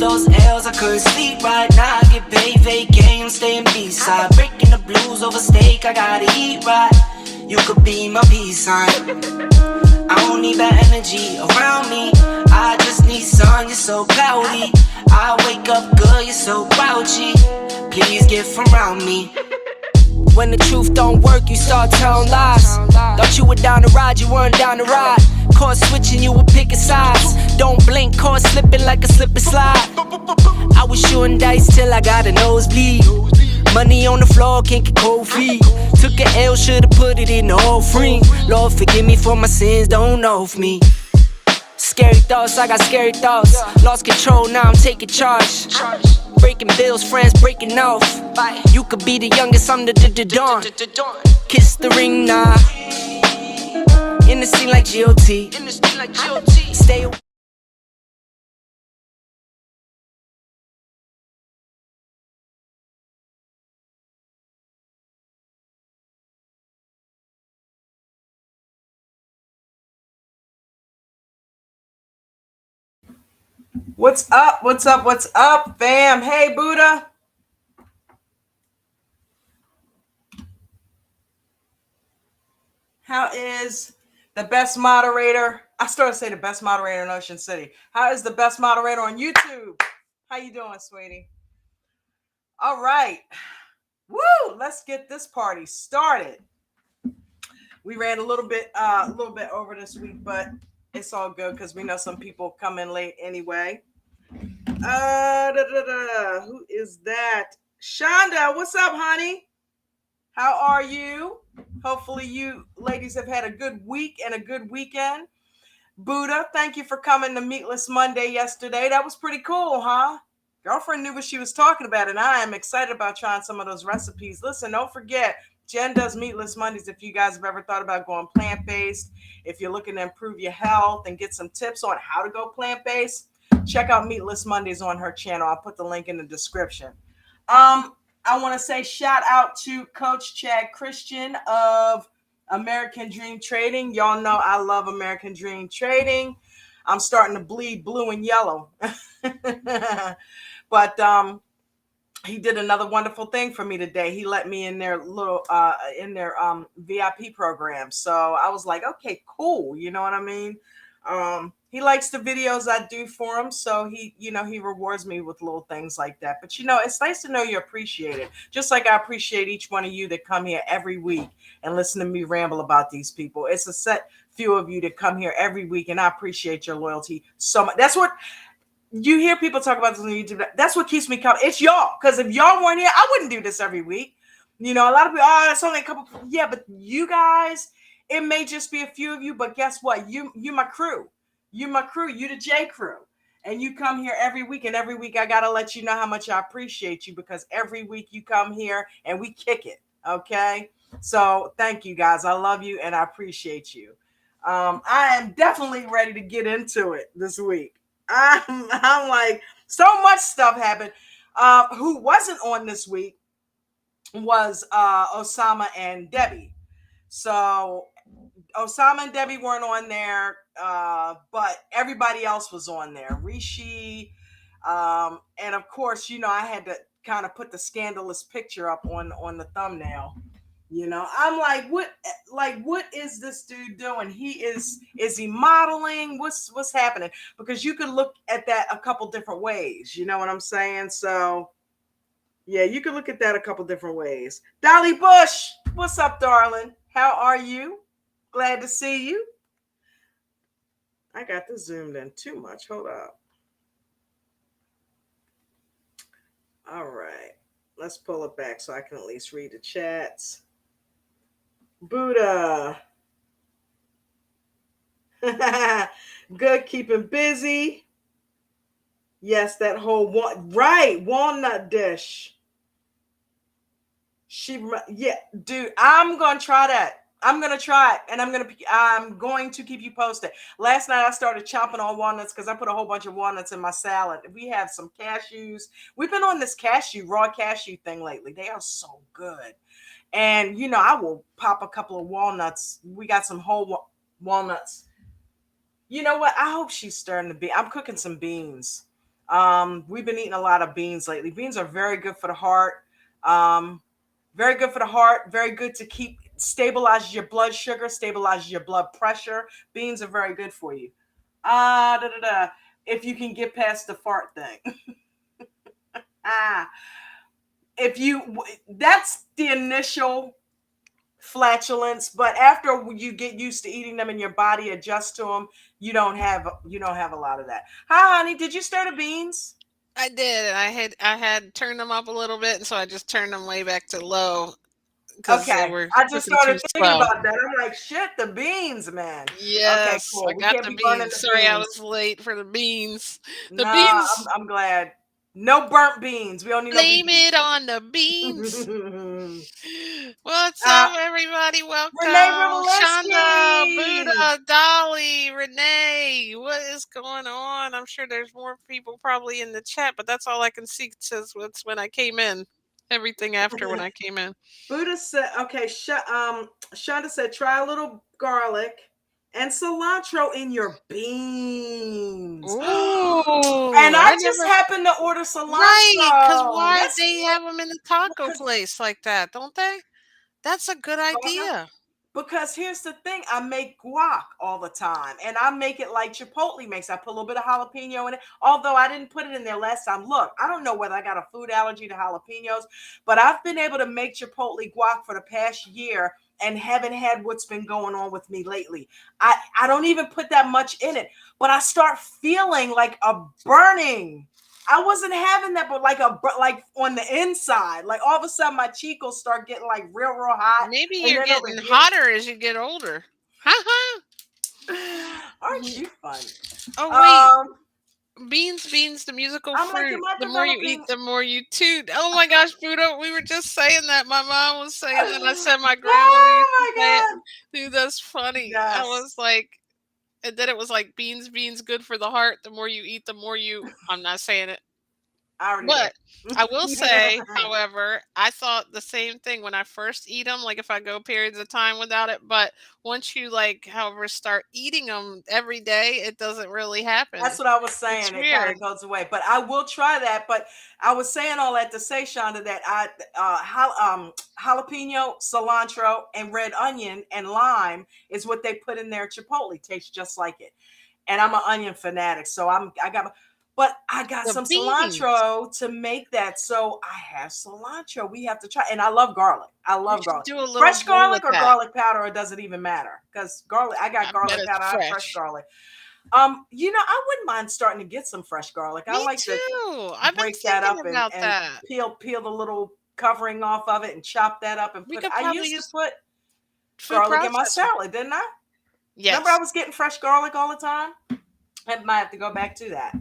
those L's, I couldn't sleep right now. I get paid, vacay, I'm staying B-side. Breaking the blues over steak, I gotta eat right. You could be my peace sign. I don't need bad energy around me. I just need sun, you're so cloudy. I wake up good, you're so grouchy. Please get from around me. When the truth don't work, you start telling lies. Thought you were down to ride, you weren't down to ride. Caught switching, you were picking sides. Don't blink, caught slipping like a slip and slide. I was shooting dice till I got a nosebleed. Money on the floor, can't get cold feet. Took an L, should've put it in the offering. Lord, forgive me for my sins, don't know of me. Scary thoughts, I got scary thoughts. Lost control, now I'm taking charge. Breaking bills, friends breaking off. You could be the youngest, I'm the dawn. Kiss the ring, nah. In the scene like GOT. Stay away. What's up? What's up? What's up, fam? Hey, Buddha. How is the best moderator? I started to say the best moderator in Ocean City. How is the best moderator on YouTube? How you doing, sweetie? All right. Woo! Let's get this party started. We ran a little bit over this week, but it's all good because we know some people come in late anyway. Who is that? Shonda, what's up, honey? How are you? Hopefully you ladies have had a good week and a good weekend. Buddha, thank you for coming to Meatless Monday yesterday. That was pretty cool, huh? Girlfriend knew what she was talking about, and I am excited about trying some of those recipes. Listen, don't forget, Jen does Meatless Mondays. If you guys have ever thought about going plant-based, if you're looking to improve your health and get some tips on how to go plant-based, check out Meatless Mondays on her channel. I'll put the link in the description. I want to say shout out to Coach Chad Christian of American Dream Trading. Y'all know I love American Dream Trading. I'm starting to bleed blue and yellow. But he did another wonderful thing for me today. He let me in their little VIP program. So I was like, okay, cool. You know what I mean? He likes the videos I do for him, so he rewards me with little things like that. But it's nice to know you appreciate it. Just like I appreciate each one of you that come here every week and listen to me ramble about these people. It's a set few of you that come here every week, and I appreciate your loyalty so much. That's what you hear people talk about this on YouTube. That's what keeps me coming. It's y'all, because if y'all weren't here, I wouldn't do this every week. A lot of people, it's only a couple. Yeah, but you guys, it may just be a few of you, but guess what? You my crew. You my crew. You the J crew. And you come here every week, and every week I got to let you know how much I appreciate you, because every week you come here and we kick it, okay? So thank you, guys. I love you, and I appreciate you. I am definitely ready to get into it this week. I'm like, so much stuff happened. Who wasn't on this week was Osama and Debbie. So Osama and Debbie weren't on there, but everybody else was on there. Rishi, and of course, I had to kind of put the scandalous picture up on the thumbnail. I'm like, what is this dude doing? Is he modeling? What's happening? Because you could look at that a couple different ways. You know what I'm saying? So yeah, you could look at that a couple different ways. Dolly Bush, what's up, darling? How are you? Glad to see you. I got this zoomed in too much. Hold up. All right. Let's pull it back so I can at least read the chats. Buddha. Good, keeping busy. Yes, that whole walnut dish. Dude, I'm gonna try that. I'm gonna try it, and I'm going to keep you posted. Last night I started chomping on walnuts because I put a whole bunch of walnuts in my salad. We have some cashews. We've been on this raw cashew thing lately. They are so good. And I will pop a couple of walnuts. We got some whole walnuts. You know what? I hope she's starting to be. I'm cooking some beans. We've been eating a lot of beans lately. Beans are very good for the heart. Um, very good for the heart. Very good to keep stabilizes your blood sugar, stabilizes your blood pressure. Beans are very good for you. Da, da, da. If you can get past the fart thing. ah, if you that's the initial flatulence, but after you get used to eating them and your body adjusts to them, you don't have a lot of that. Hi, honey. Did you stir the beans? I did. I had turned them up a little bit, and so I just turned them way back to low because they Okay. were I just cooking too started thinking slow. about that. I'm like, shit, the beans, man. Okay, Yes, I cool. We got can't the be burning beans. the Sorry, I was beans. late for the beans. The Nah, I'm, beans. I'm glad. No burnt beans. We don't need no Blame beans. it on the beans. What's uh, up, everybody? Renee Welcome, Shonda, Rivaleski. Buddha, Dolly, Renee. What is going on? I'm sure there's more people probably in the chat, but that's all I can see. It says what's when I came in. Everything after when I came in. Buddha said, okay, Shonda said, try a little garlic and cilantro in your beans. And Ooh, I I just never. happened to order Right, because cilantro. why That's they have them in the taco because place like that, don't they? That's a good idea. Because here's the thing, I make guac all the time, and I make it like Chipotle makes. I put a little bit of jalapeno in it, although I didn't put it in there last time. Look, I don't know whether I got a food allergy to jalapenos, but I've been able to make Chipotle guac for the past year and haven't had what's been going on with me lately. I don't even put that much in it, but I start feeling like a burning. I wasn't having that, but like on the inside, like all of a sudden my cheek will start getting like real hot, Maybe and you're then over getting here. hotter as you get older. Ha Aren't ha. you funny? Oh wait, Um, beans, the musical I'm like, fruit. am I The more you eat, developing? the more you toot. Oh my gosh, Buddha, we were just saying that. My mom was saying that. I said my grandmother Oh used to my say it. god! Dude, that's funny. I was Yes, like, and then it was like beans, good for the heart. The more you eat, the more you. I'm not saying it. I already did. But I will say, however, I thought the same thing when I first eat them, like if I go periods of time without it. But once you like, however, start eating them every day, it doesn't really That's happen. what I was It's saying. It kind weird. of goes away, but I will try that. But I was saying all that to say, Shonda, that jalapeno, cilantro, and red onion and lime is what they put in their Chipotle. Tastes just like it. And I'm an onion fanatic, so but I got The some beans. cilantro to make that. So I have cilantro. We have to try, and I love garlic. I You love should garlic. do a little Fresh bowl garlic with or that. garlic powder, or does it even matter? Because garlic, I got I bet garlic it's powder. I have fresh fresh. garlic. I wouldn't mind starting to get some fresh garlic. I Me like to too. I've been break that thinking up and about that. peel the little covering off of it and chop that up and We put. could I probably used to use put food garlic in my processor. salad, didn't I? Remember, I Yes. was getting fresh garlic all the time. I might have to go back to that.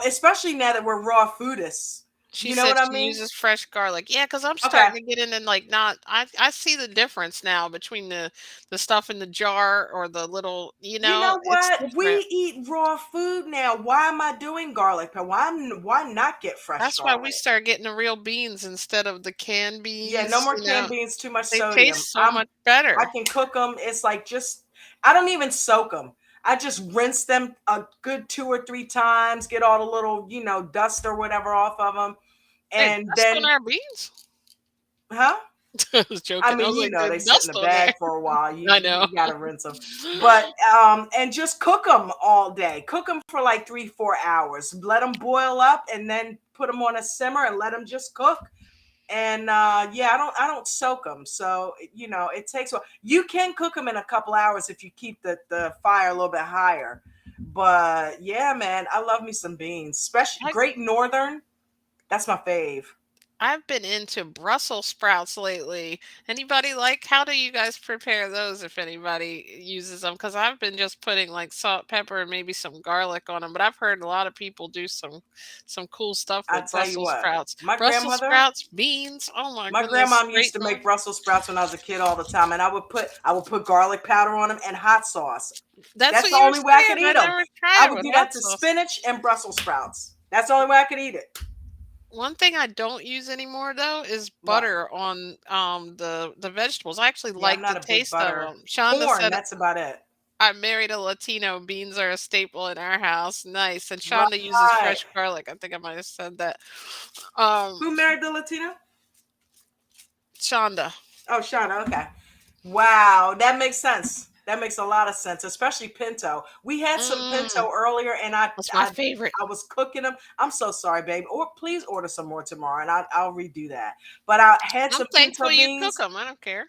Especially now that we're raw foodists. She You know said what I she mean? uses fresh garlic. Yeah, because I'm Okay. starting to get into like not. I see the difference now between the stuff in the jar or the little. You know It's what? different. We eat raw food now. Why am I doing garlic? Why not get fresh That's why we garlic? start getting the real beans instead of the canned Yeah, no beans. more canned beans, too much They sodium. taste so much I better. can cook them. It's like just I don't even soak them. I just rinse them a good 2 or 3 times, get all the little, dust or whatever off of them. There's And dust on then, our beans. huh? I was I joking. I mean, was like, they there's sit in the dust on there. bag for a while. You I you, know. you got to rinse them, but and just cook them all day. Cook them for like 3 4 hours. Let them boil up, and then put them on a simmer and let them just cook. And yeah, I don't soak them, so it takes a while. You can cook them in a couple hours if you keep the fire a little bit higher. But yeah, man, I love me some beans, especially I Great Northern. That's my fave. I've been into Brussels sprouts lately. Anybody like how do you guys prepare those if anybody uses them? Because I've been just putting like salt, pepper, and maybe some garlic on them. But I've heard a lot of people do some cool stuff I with tell you Brussels what, sprouts. my Brussels grandmother. sprouts, beans. Oh my My goodness, grandmom used great to make though. Brussels sprouts when I was a kid all the time, and I would put garlic powder on them and hot sauce. That's That's what the you were only way I could saying. eat I them. never I tried it would with do hot that to sauce. spinach and Brussels sprouts. That's the only way I could eat it. One thing I don't use anymore though is What? butter on the vegetables. I actually Yeah, I'm like the not a big taste of butter. them. Shonda Corn, said that's about it. I married a Latino. Beans are a staple in our house. Nice. And Shonda uses Right. fresh garlic. I think I might have said that. Um, Who married the Latino? Shonda. Oh, Shauna. Okay. Wow, that makes sense. That makes a lot of sense, especially pinto. We had some Mm, pinto earlier, and that's my I, favorite. I was cooking them. I'm so sorry, babe. Or please order some more tomorrow, and I'll redo that. But I had I'm some thankful pinto you cook beans. them. I don't care.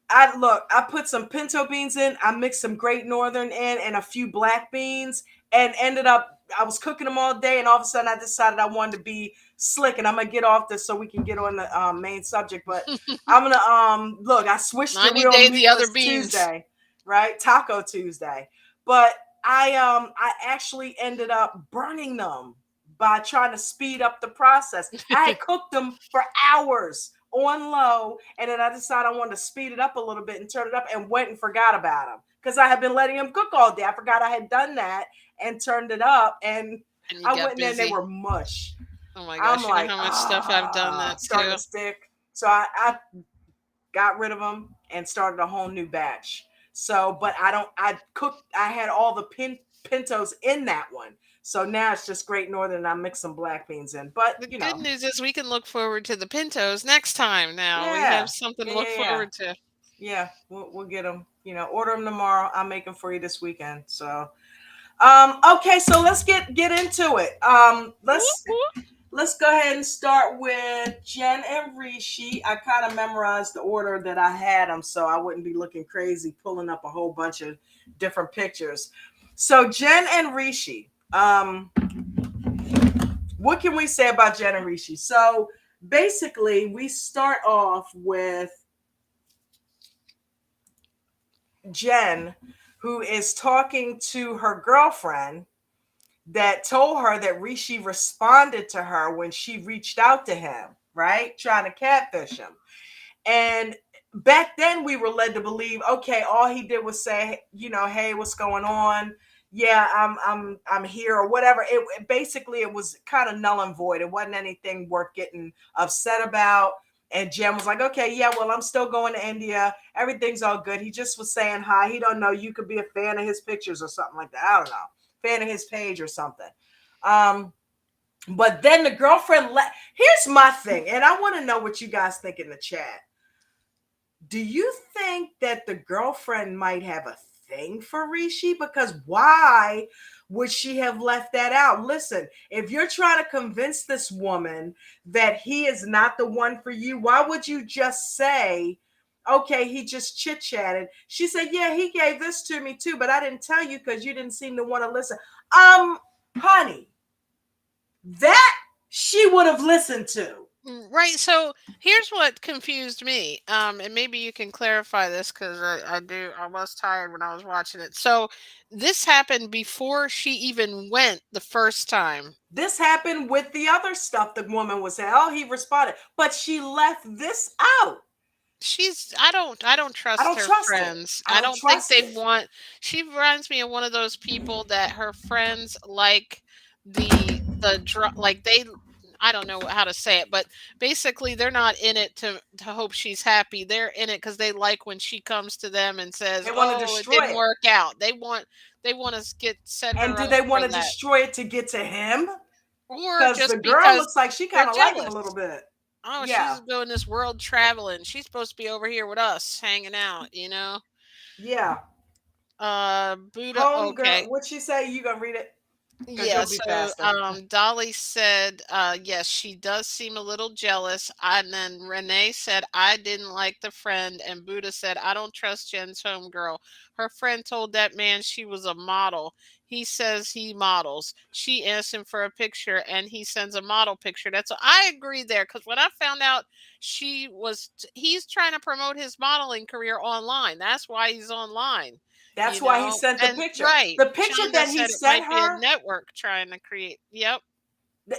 I put some pinto beans in. I mixed some Great Northern in and a few black beans, and ended up I was cooking them all day, and all of a sudden I decided I wanted to be slick, and I'm gonna get off this so we can get on the main subject. But I'm gonna look. I switched to 90 real days the other meatless beans. Tuesday, right? Taco Tuesday, but I actually ended up burning them by trying to speed up the process. I had cooked them for hours on low, and then I decided I wanted to speed it up a little bit and turn it up, and went and forgot about them because I had been letting them cook all day. I forgot I had done that and turned it up, and And you I went got in there and they busy. were mush. Oh my I'm gosh. You know like, how much stuff I've done that starting too? to stick. So I got rid of them and started a whole new batch. So, but I cooked, I had all the pintos in that one. So now it's just Great Northern and I mix some black beans in. But, The good news is we can look forward to the pintos next time now. We have yeah, something yeah, to look yeah, yeah. forward to. Yeah, we'll get them. Order them tomorrow. I'll make them for you this weekend. So, okay, so let's get into it. Whoop, whoop. Let's go ahead and start with Jen and Rishi. I kind of memorized the order that I had them, so I wouldn't be looking crazy pulling up a whole bunch of different pictures. So Jen and Rishi. What can we say about Jen and Rishi? So basically, we start off with Jen, who is talking to her girlfriend that told her that Rishi responded to her when she reached out to him, right? Trying to catfish him. And back then we were led to believe, okay, all he did was say, hey, what's going on? Yeah, I'm here or whatever. Basically it was kind of null and void. It wasn't anything worth getting upset about. And Jen was like, okay, yeah, well, I'm still going to India. Everything's all good. He just was saying hi. He don't know. You could be a fan of his pictures or something like that. I don't know. Fan of his page or something. Um, but then the girlfriend here's my thing, and I want to know what you guys think in the chat. Do you think that the girlfriend might have a thing for Rishi? Because why would she have left that out? Listen, if you're trying to convince this woman that he is not the one for you, why would you just say, okay, he just chit chatted? She said, yeah, he gave this to me too, but I didn't tell you because you didn't seem to want to listen. Honey, that she would have listened to. Right. So here's what confused me. And maybe you can clarify this because I was tired when I was watching it. So this happened before she even went the first time. This happened with the other stuff the woman was saying. Oh, he responded, but she left this out. I don't I trust don't her trust it. friends. I I don't don't think trust they it. want she reminds me of one of those people that her friends like like they I don't know how to say it, but basically they're not in it to hope she's happy. They're in it because they like when she comes to them and says, They want to "Oh, it destroy didn't it. work out." They want to get set And her do up they want for to that, destroy it to get to him? or Because the just girl because looks like she they're kind of like him a jealous. little bit. Oh, Yeah. she's doing this world traveling. She's supposed to be over here with us, hanging out. Yeah. Buddha. Home girl. Okay. What'd she say? You gonna read it? Because Yeah, you'll be so faster. Dolly said, yes, she does seem a little jealous. And then Renee said, I didn't like the friend. And Buddha said, I don't trust Jen's homegirl. Her friend told that man she was a model. He says he models. She asked him for a picture and he sends a model picture. I agree there because when I found out he's trying to promote his modeling career online. That's why he's online. That's why he sent the And picture. right, The picture Shonda that he said it sent might be a her. network trying to create. Yep.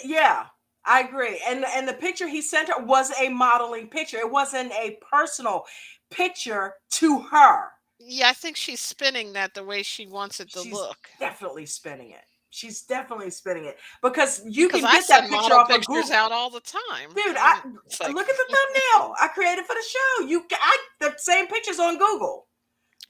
Yeah, I agree. And the picture he sent her was a modeling picture. It wasn't a personal picture to her. Yeah, I think she's spinning that the way she wants it to She's look. definitely spinning it. She's definitely spinning it because you Because can I get that send picture model off of pictures Google. out all the time. Dude, It's like, look at the thumbnail I created for the show. The same pictures on Google.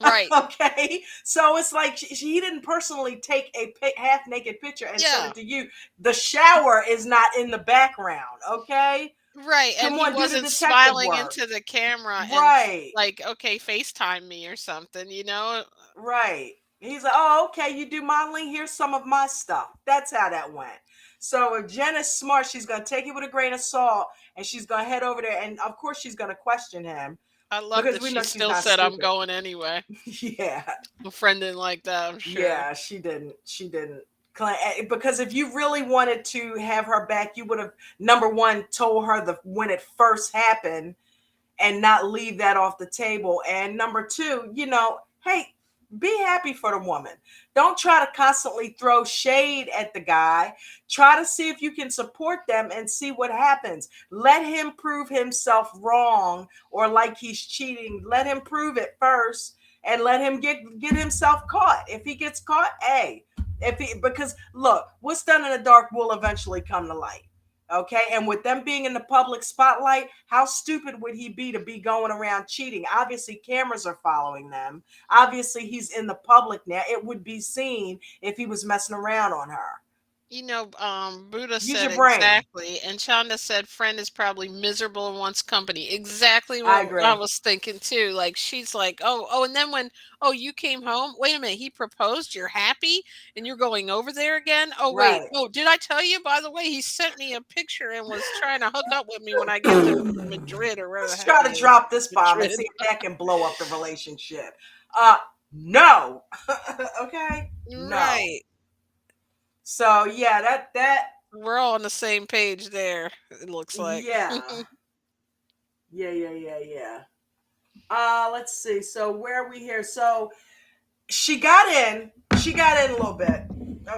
Right. Okay, so it's like he didn't personally take a half naked picture and send Yeah. it to you. The shower is not in the background. Okay, Right, and come he on, do the wasn't detective smiling work. into the camera and Right, like, "Okay, FaceTime me," or something, you know? right. He's like, oh, okay, you do modeling. Here's some of my stuff. That's how that went. So if Jen is smart, she's gonna take it with a grain of salt, and she's gonna head over there, and of course she's gonna question him I love because that we she know she's still not said, "I'm stupid. going anyway." Yeah. A friend didn't like that, I'm sure. Yeah, she didn't. She didn't. Because if you really wanted to have her back, you would have number one told her the when it first happened and not leave that off the table. And number two, hey, be happy for the woman. Don't try to constantly throw shade at the guy. Try to see if you can support them and see what happens. Let him prove himself wrong or like he's cheating. Let him prove it first and let him get himself caught. If he gets caught, hey, because look, what's done in the dark will eventually come to light. Okay. And with them being in the public spotlight, how stupid would he be to be going around cheating? Obviously, cameras are following them. Obviously, he's in the public now. It would be seen if he was messing around on her. Buddha Use said your brain. exactly, and Chanda said, "Friend is probably miserable in one's company." Exactly I what I agree. was thinking too. Like she's like, "Oh, and then when, oh, you came home. Wait a minute, he proposed. You're happy, and you're going over there again. Oh, wait. Right. Oh, did I tell you? By the way, he sent me a picture and was trying to hook up with me when I get to Madrid or wherever the Let's heck try he to is, drop this bomb and Madrid." see if that can blow up the relationship. Uh, no. Okay. No. Right. So yeah, that We're all on the same page there. It looks like. yeah. Yeah. Let's see. So where are we here? So she got in. She got in a little bit.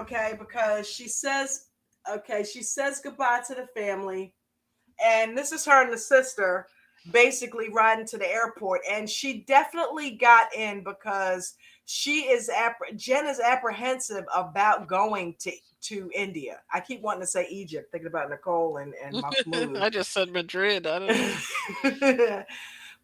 Okay, because she says goodbye to the family. And this is her and the sister basically riding to the airport. And she definitely got in because Jen is apprehensive about going to India. I keep wanting to say Egypt, thinking about Nicole and Mahmoud. I just said Madrid. I don't know.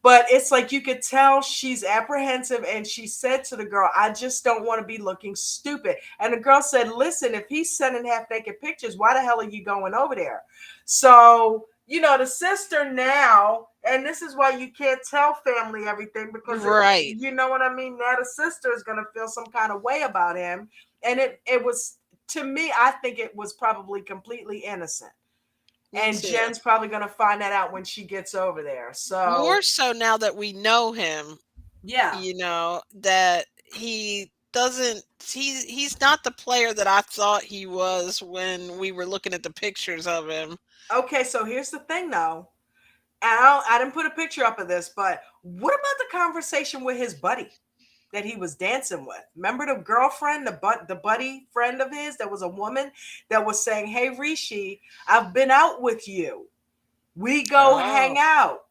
But it's like you could tell she's apprehensive, and she said to the girl, I just don't want to be looking stupid. And the girl said, listen, if he's sending half naked pictures, why the hell are you going over there? So, the sister now, and this is why you can't tell family everything because Right. you know what I mean? Now the sister is going to feel some kind of way about him. And it was, to me, I think it was probably completely innocent. Me And too. Jen's probably going to find that out when she gets over there. So, More so now that we know him, yeah. that he's not the player that I thought he was when we were looking at the pictures of him. Okay, so here's the thing though. I didn't put a picture up of this, but what about the conversation with his buddy that he was dancing with? Remember the girlfriend, the buddy friend of his that was a woman that was saying, "Hey Rishi, I've been out with you. We go hang Oh. out.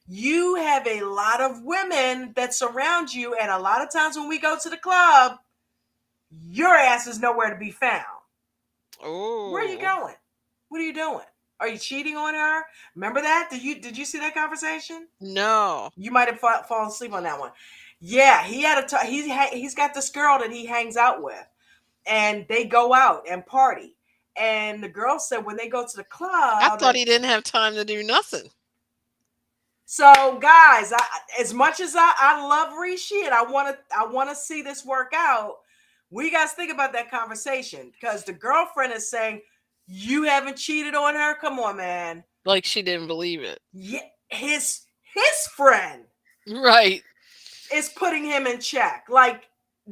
You have a lot of women that surround you, and a lot of times when we go to the club, your ass is nowhere to be found. Where are you Oh. going? What are you doing? Are you cheating on her? Remember that? Did you see that conversation? No. You might have fallen asleep on that one. Yeah, he had he's got this girl that he hangs out with, and they go out and party. And the girl said when they go to the I club, thought and he didn't have time to do nothing. so guys, as much as I love Rishi and I want to see this work out, we guys think about that conversation because the girlfriend is saying you haven't cheated on her. Come on, man. Like she didn't believe it. Yeah, his friend Right. is putting him in check. Like,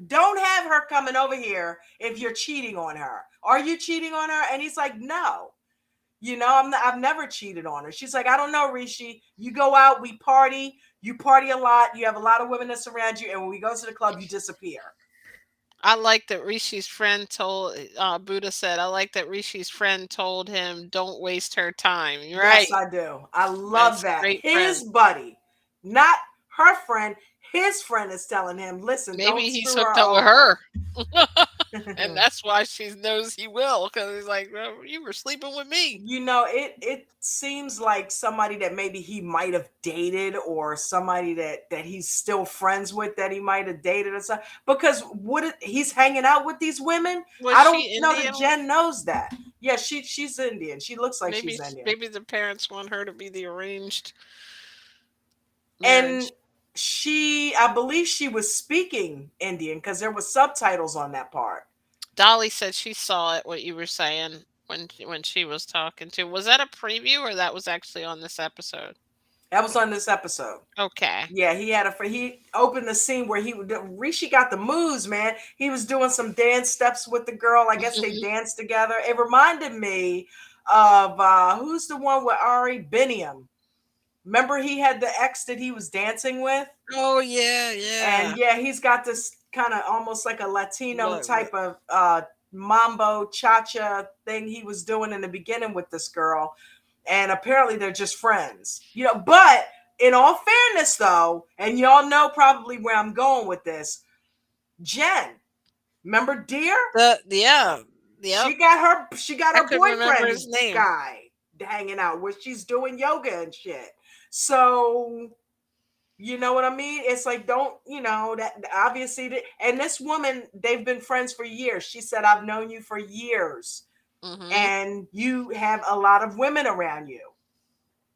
don't have her coming over here if you're cheating on her. Are you cheating on her? And he's like, no. I've never cheated on her. She's like, I don't know, Rishi. You go out, we party. You party a lot. You have a lot of women that surround you, and when we go to the club, you disappear. I like that Rishi's friend told Buddha said, I like that Rishi's friend told him, don't waste her time. Yes, Right. I do. I love That's a that. great friend. His buddy, not her friend. His friend is telling him, listen, don't Maybe he's screw her hooked up with over. her. And that's why she knows he will, because he's like, well, you were sleeping with me. It seems like somebody that maybe he might have dated, or somebody that he's still friends with that he might have dated or something. Because he's hanging out with these women. Was I don't she know that Indian? Jen knows that. Yeah, she's Indian. She looks like Maybe she's Indian. maybe the parents want her to be the arranged And marriage. I believe she was speaking Indian because there was subtitles on that part. Dolly said she saw it. What you were saying when she was talking to, was that a preview or that was actually on this episode? That was on this episode. Okay. Yeah, he opened the scene where Rishi got the moves, man. He was doing some dance steps with the girl. I guess they danced together. It reminded me of who's the one with Ari Biniam. Remember he had the ex that he was dancing with? Oh yeah, yeah. And yeah, he's got this kind of almost like a Latino Look. type of mambo cha-cha thing he was doing in the beginning with this girl. And apparently they're just friends. But in all fairness though, and y'all know probably where I'm going with this, Jen, remember Deer? Yeah. Yep. She got I her couldn't remember his boyfriend name. guy hanging out where she's doing yoga and shit. So you know what I mean? It's like, don't, that obviously, and this woman, they've been friends for years. She said, I've known you for years Mhm. and you have a lot of women around you.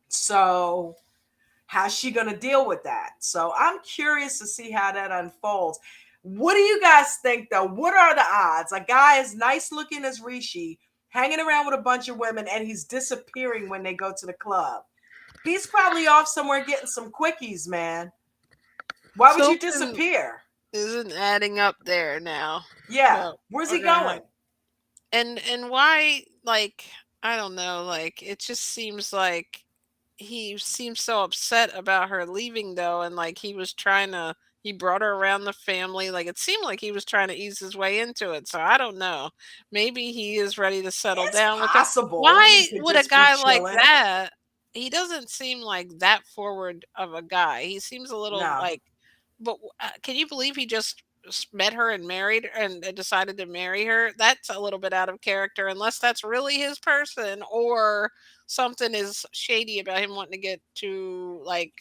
So how's she going to deal with that? So I'm curious to see how that unfolds. What do you guys think though? What are the odds? A guy as nice looking as Rishi hanging around with a bunch of women and he's disappearing when they go to the club. He's probably off somewhere getting some quickies, man. Why would you Something disappear? isn't adding up there now. Yeah. But Where's we're he gonna have going? and why, like, I don't know, like it just seems like he seems so upset about her leaving though, and like he brought her around the family, like it seemed like he was trying to ease his way into it. So I don't know, maybe he is ready to settle It's down with her. possible he Why could would a just be guy like chilling. that, he doesn't seem like that forward of a guy. He seems a little No. like, but can you believe he just met her and married and decided to marry her? That's a little bit out of character, unless that's really his person, or something is shady about him wanting to get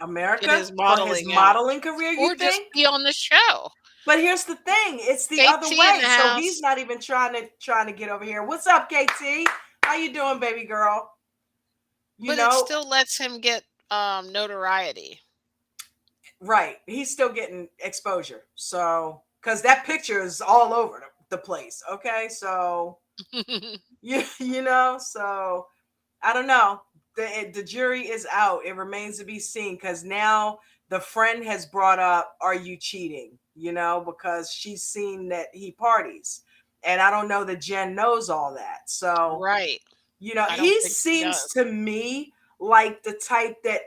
America his for his modeling out, modeling career, you or just think? be on the show. But here's the thing, it's the other KT in way. the So he's house, not even trying to get over here. What's up, KT? How you doing, baby girl? You but it know, still lets him get notoriety. right. He's still getting exposure. So, because that picture is all over the place. Okay. So, so I don't know. The jury is out. It remains to be seen because now the friend has brought up, "Are you cheating?" Because she's seen that he parties, and I don't know that Jen knows all that. So Right. I don't he think she seems does. to me like the type that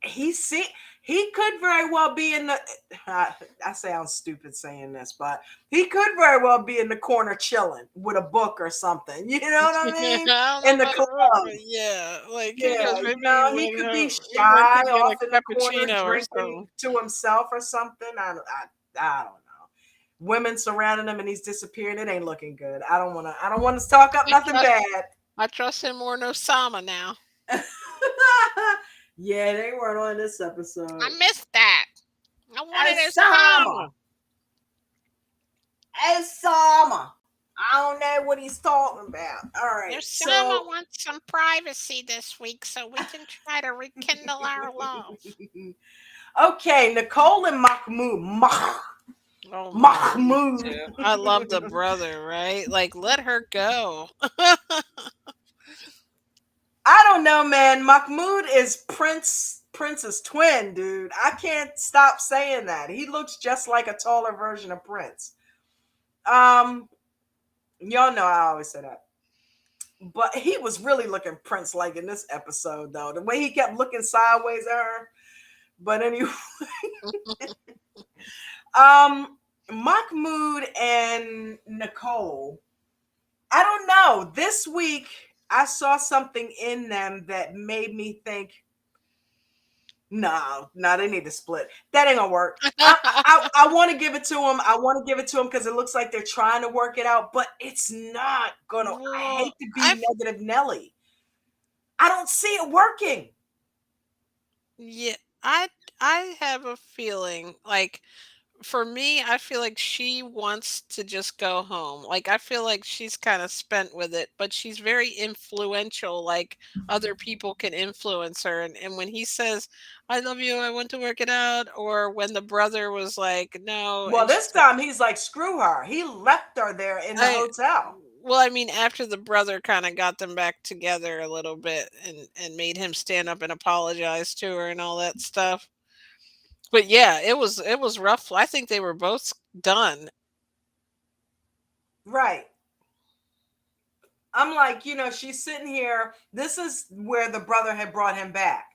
he see he could very well be in the I sound stupid saying this, but he could very well be in the corner chilling with a book or something. You know what I I mean? don't know In the about a book, club. but yeah, like he Yeah, goes, maybe he could be he went shy to get a off in the corner cappuccino or drinking something. to himself or something. I don't know. Women surrounding him and he's disappearing. It ain't looking good. I don't want to talk up I nothing trust bad. I trust him more than Osama now. Yeah, they weren't on this I episode. missed that. I wanted Osama. Osama. Osama. I don't know what he's talking about. All right. Osama So wants some privacy this week so we can try to rekindle our love. okay, Nicole and Mahmoud. Oh my, me Mahmoud. too. I love the brother, right? Like, let her go. I don't know, man. Mahmoud is Prince's twin, dude. I can't stop saying that. He looks just like a taller version of Prince. Um, y'all know I always say that. But he was really looking Prince like in this episode, though. The way he kept looking sideways at her. But anyway, Mahmoud and Nicole. I don't know. This week I saw something in them that made me think No, no, they need to split. That ain't gonna work. I want to give it to him. I want to give it to him because it looks like they're trying to work it out, but it's not gonna. I Well, hate to be I negative Nelly. I don't see it working. yeah, I have a feeling like for me, I feel like she wants to just go home. Like I feel like she's kind of spent with it, but she's very influential. Like other people can influence her. And when he says, "I love you, I want to work it out," or when the brother was like, "No," Well, and this she's like, time he's like, screw her. He left her there in the I. hotel. Well, I mean, after the brother kind of got them back together a little bit and made him stand up and apologize to her and all that stuff. But yeah, it was rough. I think they were both done. Right. I'm like, she's sitting here. This is where the brother had brought him back.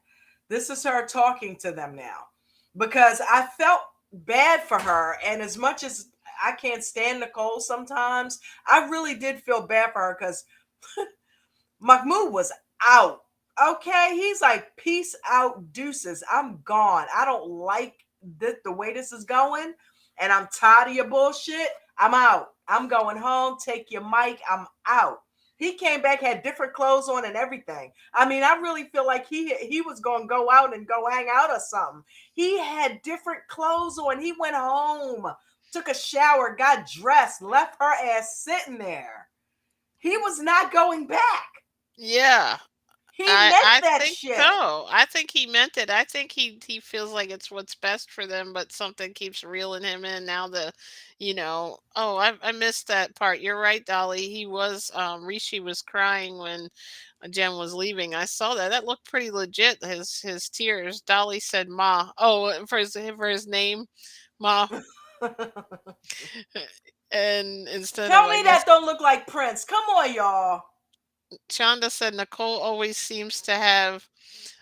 This is her talking to them now because I felt bad for her. And as much as I can't stand Nicole sometimes, I really did feel bad for her because Mahmoud was out. Okay. He's like, peace out, deuces. I'm gone. I don't like the way this is going. And I'm tired of your bullshit. I'm out. I'm going home. Take your mic. I'm out. He came back, had different clothes on and everything. I mean, I really feel like he was going to go out and go hang out or something. He had different clothes on. He went home, took a shower, got dressed, left her ass sitting there. He was not going back. Yeah. He meant I that think shit. so. I think he meant it. I think he feels like it's what's best for them, but something keeps reeling him in now. Oh, I missed that part. You're right, Dolly. He was Rishi was crying when Jen was leaving. I saw that. That looked pretty legit. His tears. Dolly said "Ma." Oh, for his name, Ma, and instead of Tell I me guess that don't look like Prince. Come on, y'all. Shonda said Nicole always seems to have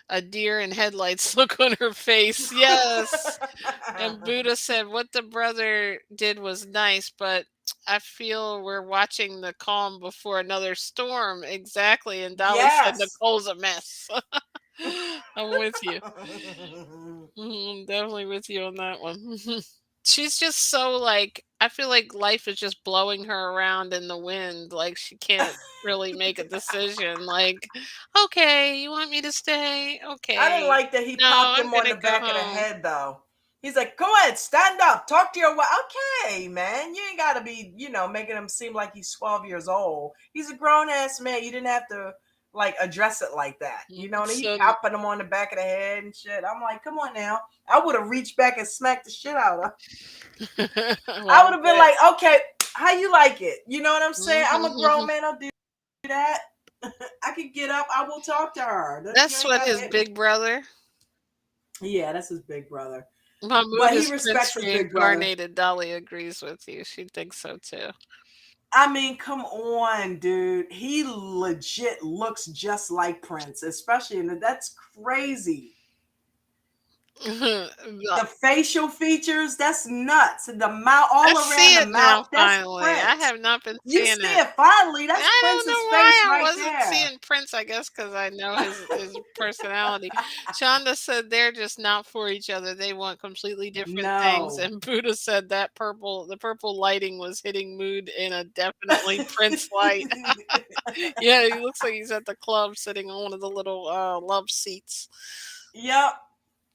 a deer in headlights look on her face. Yes. And Buddha said what the brother did was nice, but I feel we're watching the calm before another storm. Exactly. And Dolly said Yes. Nicole's a mess. I'm with you. Definitely with you on that one. She's just so like I feel like life is just blowing her around in the wind. Like she can't really make a decision. Like, okay, you want me to stay? I didn't Okay. like that he No, popped I'm him on gonna the go back of the home. head, though. He's like, go ahead, stand up, talk to your wife. Okay, man. You ain't got to be, making him seem like he's 12 years old. He's a grown ass man. You didn't have to, like, address it like that. And he So popping him on the back of the head and shit. I'm like, come on now. I would have reached back and smacked the shit out of him. I would well, have been like, okay, how you like it? You know what I'm saying? I'm a grown mhm. man. I'll do that. I could get up. I will talk to her. You That's ain't what got to his hit me. big brother, Yeah, that's his big brother. Mahmoud But he is respects Prince his big brother. reincarnated. Dolly agrees with you. She thinks so too. I mean, come on, dude. He legit looks just like Prince, especially in that's crazy. The facial features, that's nuts. The mouth, I all around see the it now mouth, that's finally. I Prince. have not been You seeing see it. it finally. That's I don't Prince's know face why I right wasn't there. seeing Prince, I guess because I know his personality. Shonda said they're just not for each other. They want completely different things. No. And Buddha said that the purple lighting was hitting mood in a definitely Prince light. Yeah, he looks like he's at the club sitting on one of the little love seats. Yep.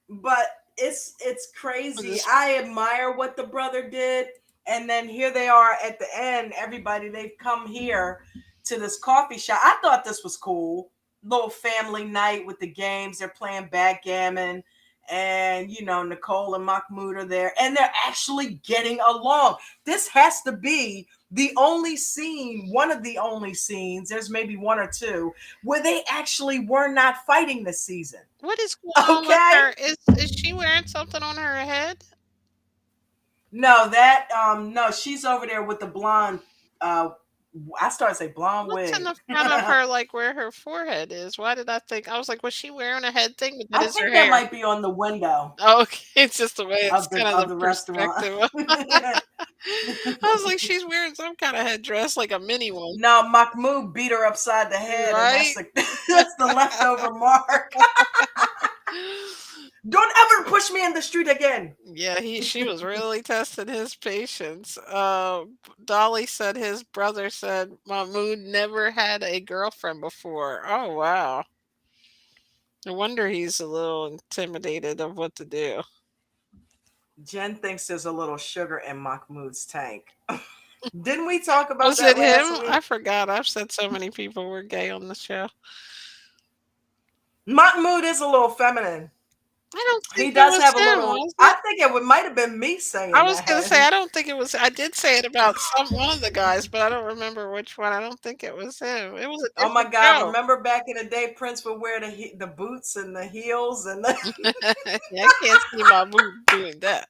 But it's With crazy. his I admire what the brother did, and then here they are at the end. Everybody, they've come here to this coffee shop. I thought this was cool. Little family night with the games. They're playing backgammon, and Nicole and Mahmoud are there, and they're actually getting along. This has to be the only scene, one of the only scenes. There's maybe one or two where they actually were not fighting this season. what is going on with Okay. her? Is she wearing something on her head? No, that no, she's over there with the blonde. Uh, I started to say blonde What's in wig. the front of her, like, where her forehead is? Why did I was like, "Was she wearing a head thing?" But that I is her think that hair. might be on the window Oh, okay, it's just the way it's of the kind of of the the restaurant. perspective. I was like, "She's wearing some kinda headdress, like a mini one." No, Mahmoud beat her upside the head, and that's Right? the that's the leftover mark. push me in the street again. Yeah, she was really testing his patience. Dolly said his brother said Mahmoud never had a girlfriend before. Oh wow. No wonder he's a little intimidated of what to do. Jen thinks there's a little sugar in Mahmoud's tank. Didn't we talk about Was that it last him? I week? forgot. I've said so many people were gay on the show. Mahmoud is a little feminine. I don't He think it does was have a him, little. was I it? think might have been me I saying was gonna say that. I don't think it was. I did say it about one of the guys, but I don't remember which one. I don't think it was him. It was a Oh my different God! show. Remember back in the day, Prince would wear the boots and the heels, and Yeah, I can't see my mood doing that.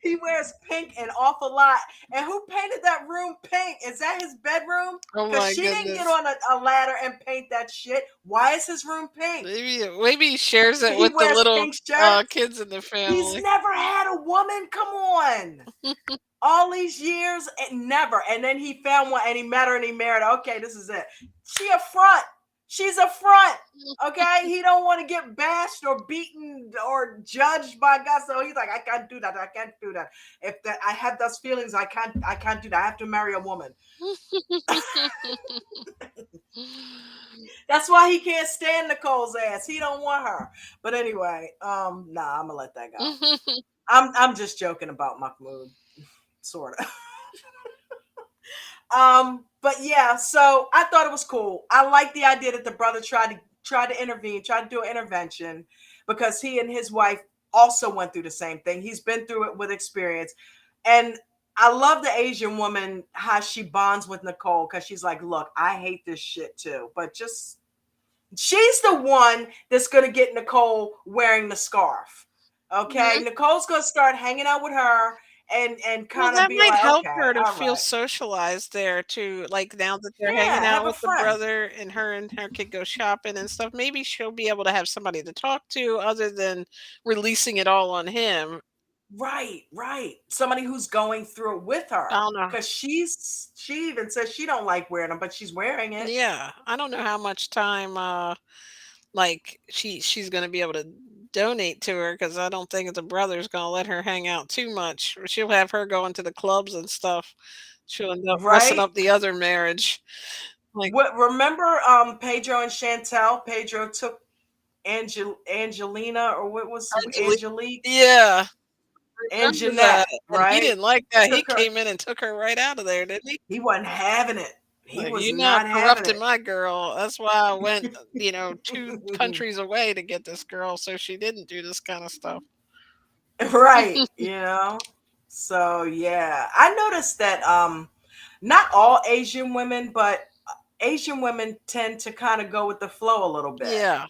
he wears pink an awful lot. And who painted that room pink? Is that his bedroom? Oh Because my she didn't get goodness. on a ladder and paint that shit. Why is his room pink? Maybe he shares it He with the wears little pink shirts. kids in the He's family. never had a woman. Come on. All these years and never. And then he found one and he met her and he married her. Okay, this is it. She a front. She's a front. Okay, he don't want to get bashed or beaten or judged by God. So he's like, I can't do that. I can't do that. If that I have those feelings, I can't do that. I have to marry a woman. That's why he can't stand Nicole's ass. He don't want her. But anyway, nah, I'm gonna let that go. I'm just joking about Mahmoud, sort of. But yeah, so I thought it was cool. I like the idea that the brother tried to intervene, tried to do an intervention because he and his wife also went through the same thing. He's been through it with experience. And I love the Asian woman, how she bonds with Nicole because she's like, look, I hate this shit too. But just she's the one that's gonna get Nicole wearing the scarf. Okay. Mhm. Nicole's gonna start hanging out with her and Well, kind of that be might like, help okay, her to all feel right. socialized there too. Like now that they're hanging Yeah, out have a with the friend. brother and her could go shopping and stuff, maybe she'll be able to have somebody to talk to other than releasing it all on him. Right, right. Somebody who's going through it with I her. don't know. Cause she even says she don't like wearing them, but she's wearing it. Yeah, I don't know how much time like she's gonna be able to donate to her because I don't think the brother's gonna let her hang out too much. She'll have her going to the clubs and stuff. She'll end up messing Right? up the other marriage. Like What remember Pedro and Chantel? Pedro took Angelina or what was Angelique, Angelique yeah, and remember that, Jeanette, and he right? didn't like that. He Took her. came in and took her right out of there, didn't he? He wasn't having it. He Like, was "You not not having corrupting it. my girl." That's why I went, 2 countries away to get this girl so she didn't do this kinda stuff. Right, you know. So yeah, I noticed that not all Asian women, but Asian women tend to kind of go with the flow a little bit. Yeah.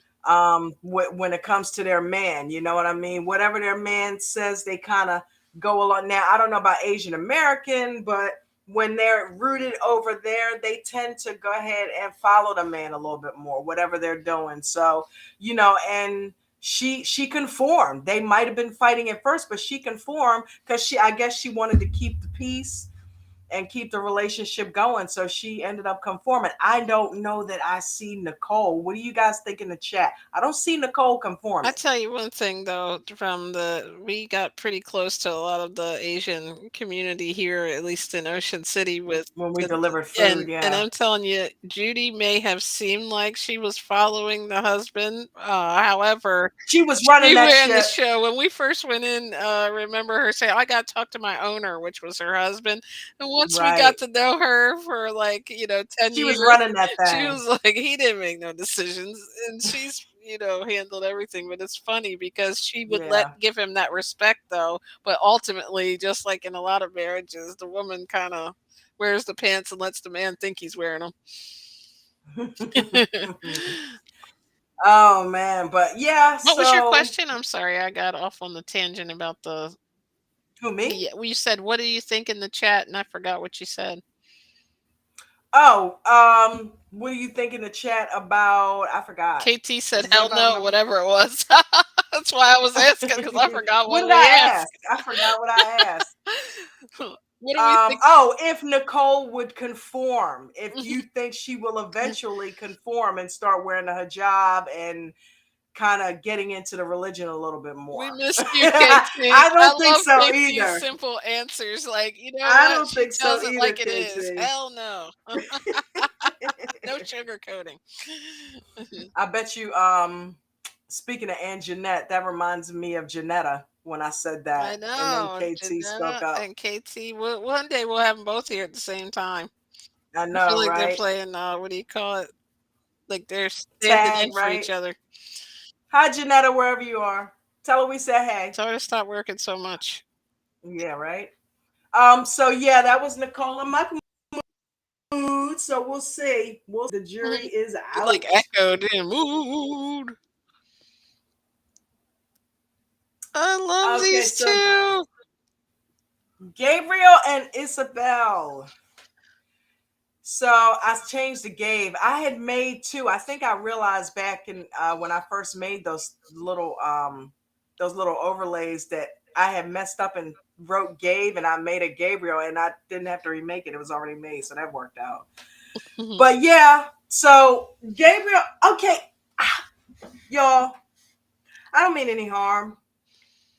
When it comes to their man, you know what I mean? Whatever their man says, they kind of go along. Now, I don't know about Asian American, but when they're rooted over there, they tend to go ahead and follow the man a little bit more, whatever they're doing. So, and she conformed. They might have been fighting at first, but she conformed because I guess she wanted to keep the peace and keep the relationship going. So she ended up conforming. I don't know that I see Nicole. What do you guys think in the chat? I don't see Nicole I conforming tell you one thing though, we got pretty close to a lot of the Asian community here, at least in Ocean City when we the delivered food. and Yeah. I'm telling you, Judy may have seemed like she was following the husband. However, She was running she that ran the ship. show. When we first went in, remember her saying, I got to talk to my owner, which was her husband. And once we got Right. to know her for like, 10 She was years, running that she thing. was like, he didn't make no decisions. And she's, handled everything. But it's funny because she would Yeah. give him that respect though. But ultimately, just like in a lot of marriages, the woman kind of wears the pants and lets the man think he's wearing them. Oh man. But yeah, What was your so question? I'm sorry, I got off on the tangent about the. who me? Yeah, well, you said, "What do you think?" in the chat, and I forgot what you said. Oh, what do you think in the chat about I forgot. KT said, Does "Hell anybody no," remember? whatever it was. That's why I was asking because I forgot What what did we I ask? asked. I forgot what I asked. What do we think? Oh, if Nicole would conform, if you think she will eventually conform and start wearing the hijab and kind of getting into the religion a little bit We more. missed you, KT. I I don't think love so KT's either. simple answers. Like, you know I what? don't She think so tells it either, like it is. KT. Hell no. No sugarcoating. I bet you, speaking of Aunt Jeanette, that reminds me of Janetta when I said I that. And then know. KT spoke Janetta up. and KT. One day we'll have them both here at the same time. I I feel know, like they're right? playing, what do you call it? Like they're standing Tag, in for each right? other. Hi, Janetta, wherever you are. Tell her we said hey. Tell her to stop working so much. Yeah, right. So yeah, that was Nicole and Mahmood. So we'll see. The jury is It like out. echoed in mood. I love Okay, these so two. Gabriel and Isabel. So I changed to Gabe. I had made two. I think I realized back in when I first made those little overlays that I had messed up and wrote Gabe and I made a Gabriel and I didn't have to remake it. It was already made, so that worked out. But yeah, so Gabriel, okay, y'all, I don't mean any harm.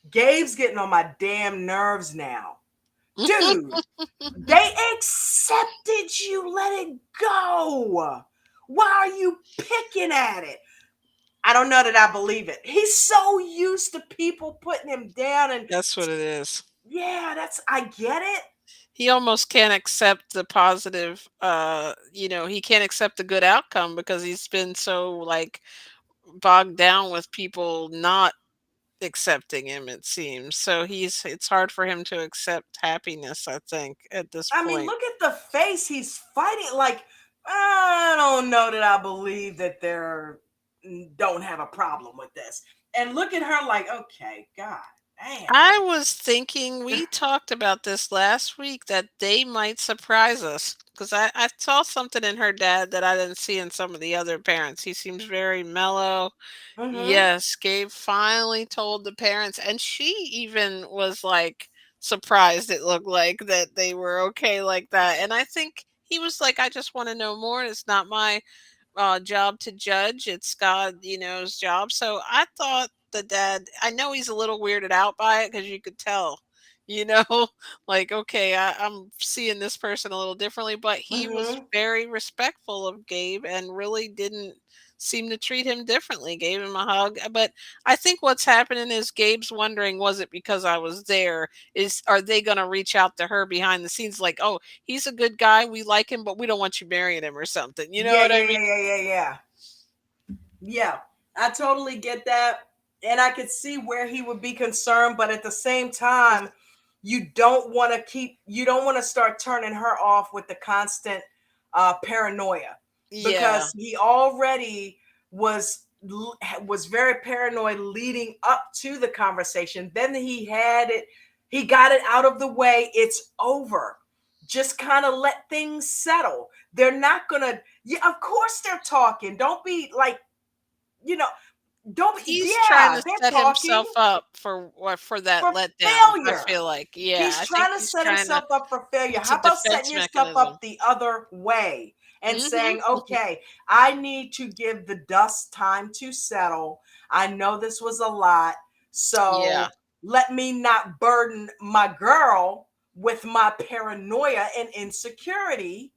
Gabe's getting on my damn nerves now. Dude, they accepted you. Let it go. Why are you picking at it? I don't know that I believe it. He's so used to people putting him down. And That's what it is. yeah, I get it. He almost can't accept the positive, he can't accept the good outcome because he's been so like bogged down with people not accepting him, it seems. So it's hard for him to accept happiness, I think, at this I mean, point. look at the face he's fighting. Like, I don't know that I believe that they're don't have a problem with this. And look at her like, okay, God damn. I was thinking we talked about this last week that they might surprise us because I saw something in her dad that I didn't see in some of the other parents. He seems very mellow. Mm-hmm. Yes, Gabe finally told the parents, and she even was like surprised, it looked like, that they were okay like that. And I think he was like, I just want to know more. It's not my job to judge. It's God, his job. So I thought the dad, I know he's a little weirded out by it because you could tell, you know, like, okay, I'm seeing this person a little differently, but he was Mm-hmm. very respectful of Gabe and really didn't seem to treat him differently, gave him a hug. But I think what's happening is Gabe's wondering, was it because I was there? Are they going to reach out to her behind the scenes like, oh, he's a good guy, we like him, but we don't want you marrying him or something. You know Yeah, what yeah, I mean? yeah, yeah, yeah, yeah. Yeah, I totally get that. And I could see where he would be concerned, but at the same time, you don't want to start turning her off with the constant paranoia Yeah. because he already was very paranoid leading up to the conversation. Then he got it out of the way. It's over. Just kind of let things settle. They're not gonna, yeah, of course they're talking. Don't be like, you know, don't be, He's trying yeah, to they're set talking himself up for that for letdown, I failure. feel like. Yeah, He's I think trying to he's set trying to himself up for failure. it's How a about setting defense yourself mechanism. up the other way and Mhm. saying, okay, I need to give the dust time to settle. I know this was a lot. Yeah. So let me not burden my girl with my paranoia and insecurity.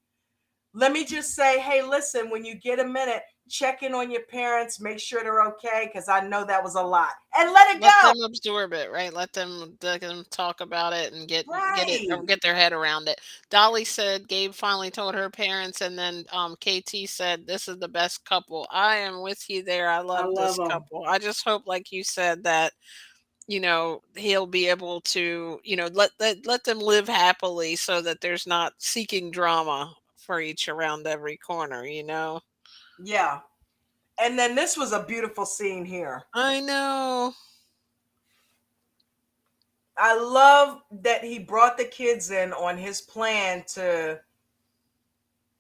Let me just say, hey, listen, when you get a minute, check in on your parents, make sure they're okay, because I know that was a lot. And let it Let go. them absorb it, right? Let them talk about it and get it or Right. get their head around it. Dolly said Gabe finally told her parents, and then KT said this is the best couple. I am with you there. I I love love this them. couple. I just hope, like you said, that he'll be able to let them live happily so that there's not seeking drama for each around every corner. Yeah. And then this was a beautiful scene here. I know. I love that he brought the kids in on his plan to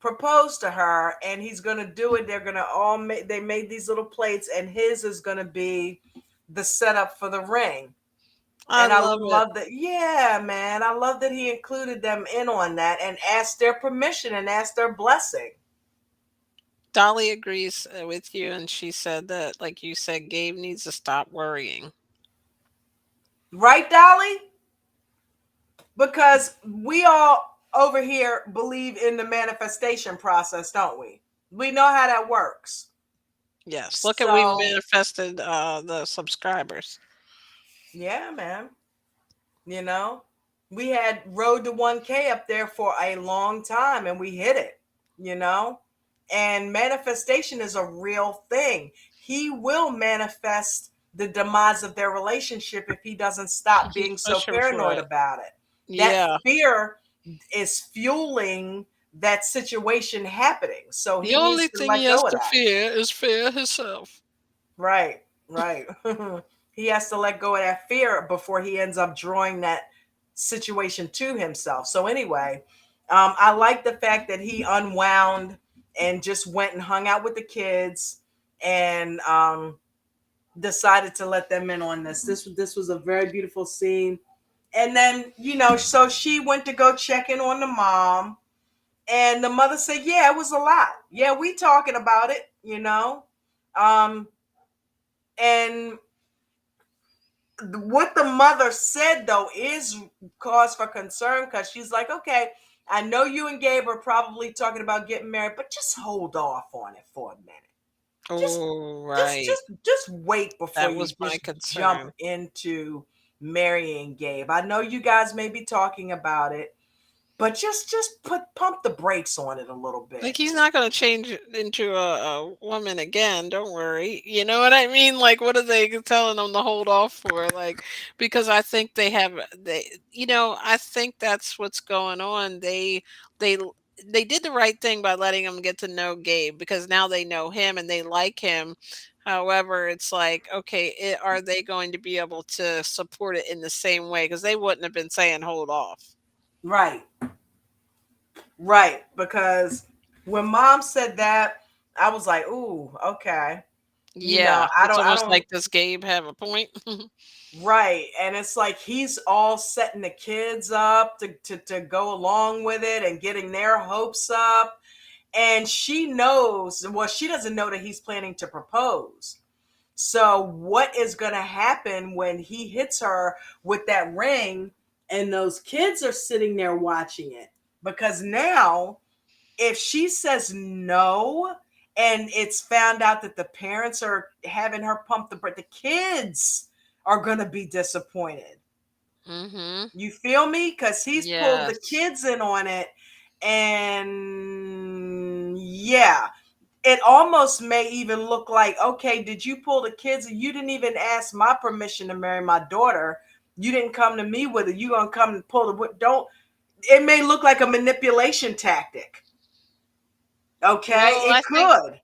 propose to her, and he's going to do it. They're going to they made these little plates, and his is going to be the setup for the ring. I And I love it. love that. Yeah, man. I love that he included them in on that and asked their permission and asked their blessing. Dolly agrees with you, and she said that, like you said, Gabe needs to stop worrying. Right, Dolly? Because we all over here believe in the manifestation process, don't we? We know how that works. Yes, look at we So, manifested the subscribers. yeah, man. You know, we had Road to 1K up there for a long time and we hit it, you know? And manifestation is a real thing. He will manifest the demise of their relationship if he doesn't stop He's being so pushing for paranoid it. about it. That Yeah. fear is fueling that situation happening. So The he needs only to thing he let has go of to that. fear is fear himself. Right, right. He has to let go of that fear before he ends up drawing that situation to himself. So anyway, I like the fact that he unwound and just went and hung out with the kids and decided to let them in on this. This was a very beautiful scene. And then, so she went to go check in on the mom, and the mother said, "Yeah, it was a lot. Yeah, we talking about it, you know." Um, and what the mother said though is cause for concern, because she's like, okay, I know you and Gabe are probably talking about getting married, but just hold off on it for a minute. Just Oh, just right. just just wait before That you was my just jump concern. into marrying Gabe. I know you guys may be talking about it, but just pump the brakes on it a little Like, bit. he's not gonna change into a woman again, don't worry. You know what I mean? Like, what are they telling them to hold off for? Like, because I think I think that's what's going on. They they did the right thing by letting him get to know Gabe, because now they know him and they like him. However, it's like, okay, are they going to be able to support it in the same way? Because they wouldn't have been saying hold off. Right, right. Because when mom said that, I was like, ooh, okay. Yeah, I it's don't, I almost don't. like, does Gabe have a point? Right. And it's like he's all setting the kids up to go along with it and getting their hopes up. And she knows, well, she doesn't know that he's planning to propose. So, what is going to happen when he hits her with that ring and those kids are sitting there watching it? Because now, if she says no and it's found out that the parents are having her pump the kids are going to be disappointed. Mhm. You feel me? Because he's pulled the Yes. kids in on it. And yeah, it almost may even look like, okay, did you pull the kids? You didn't even ask my permission to marry my daughter. You didn't come to me with it. You gonna come and pull the don't. It may look like a manipulation tactic. Okay, Well, it I think could.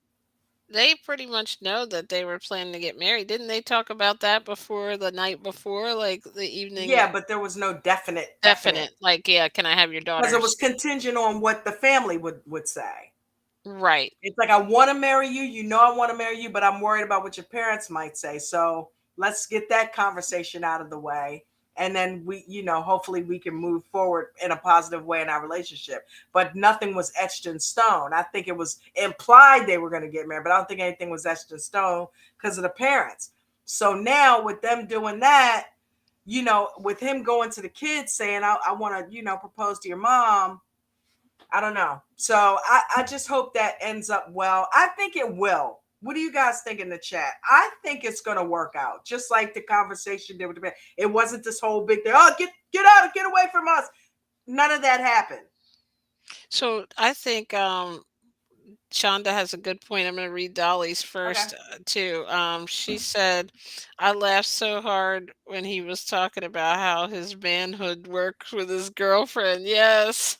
they pretty much know that they were planning to get married. Didn't they talk about that before, the night before, like the evening? Yeah, but there was no definite, Definite. Like, yeah, can I have your because it was daughters? contingent on what the family would say. Right. It's like, I want to marry you. You know, I want to marry you, but I'm worried about what your parents might say. So let's get that conversation out of the way. And then hopefully we can move forward in a positive way in our relationship. But nothing was etched in stone. I think it was implied they were going to get married, but I don't think anything was etched in stone because of the parents. So now with them doing that, with him going to the kids saying, I want to, propose to your mom, I don't know. So I just hope that ends up well. I think it will. What do you guys think in the chat? I think it's gonna work out, just like the conversation did with the man. It wasn't this whole big thing. Oh, get out, get away from us. None of that happened. So I think Shonda has a good point. I'm going to read Dolly's Okay. first, too. She said, I laughed so hard when he was talking about how his manhood worked with his girlfriend. Yes.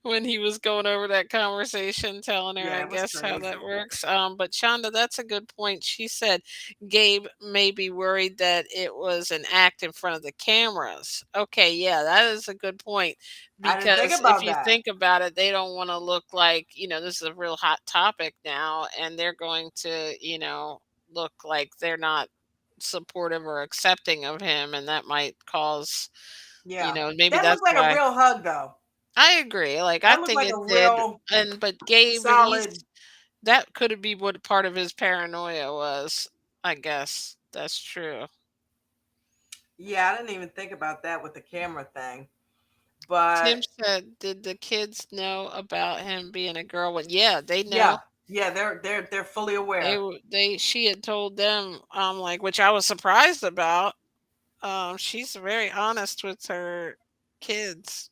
When he was going over that conversation, telling her, Yeah, I it was guess, how crazy. that works. But Shonda, that's a good point. She said Gabe may be worried that it was an act in front of the cameras. Okay. Yeah, that is a good point, I didn't think because if about you that. think about it, they don't want to look like, this is a real hot topic now, and they're going to, look like they're not supportive or accepting of him, and that might cause, Yeah. maybe That that's looked like a why. real hug though. I agree. Like, I That looked think like a it did. real And but Gabe, solid. That could be what part of his paranoia was, I guess. That's true. Yeah, I didn't even think about that with the camera thing. But Tim said, "Did the kids know about him being a girl?" Well, yeah, they know. yeah, yeah, they're fully aware. She had told them, like, which I was surprised about. She's very honest with her kids.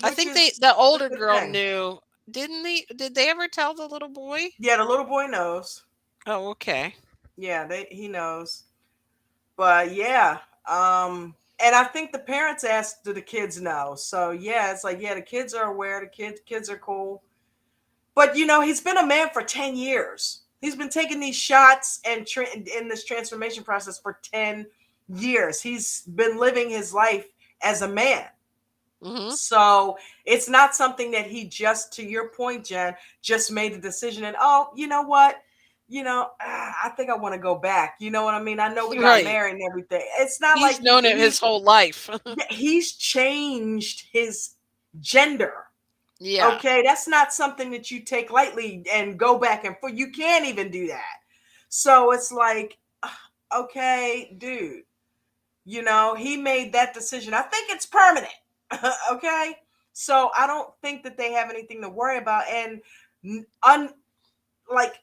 I Which think is the a older good girl thing. knew, didn't they? Did they ever tell the little boy? Yeah, the little boy knows. Oh, okay. Yeah, he knows. But yeah, and I think the parents asked, "Do the kids know?" So yeah, it's like yeah, the kids are aware. The kids are cool. But he's been a man for 10 years. He's been taking these shots and in this transformation process for 10 years. He's been living his life as a man. Mhm. So it's not something that he just, to your point, Jen, just made the decision and oh, you know what? I think I want to go back. You know what I mean? I know we got Right. married and everything. It's not He's like known it his whole life. he's changed his gender. Yeah. Okay, that's not something that you take lightly and go back and forth. You can't even do that. So it's like, okay, dude, he made that decision. I think it's permanent. Okay, so I don't think that they have anything to worry about. And like,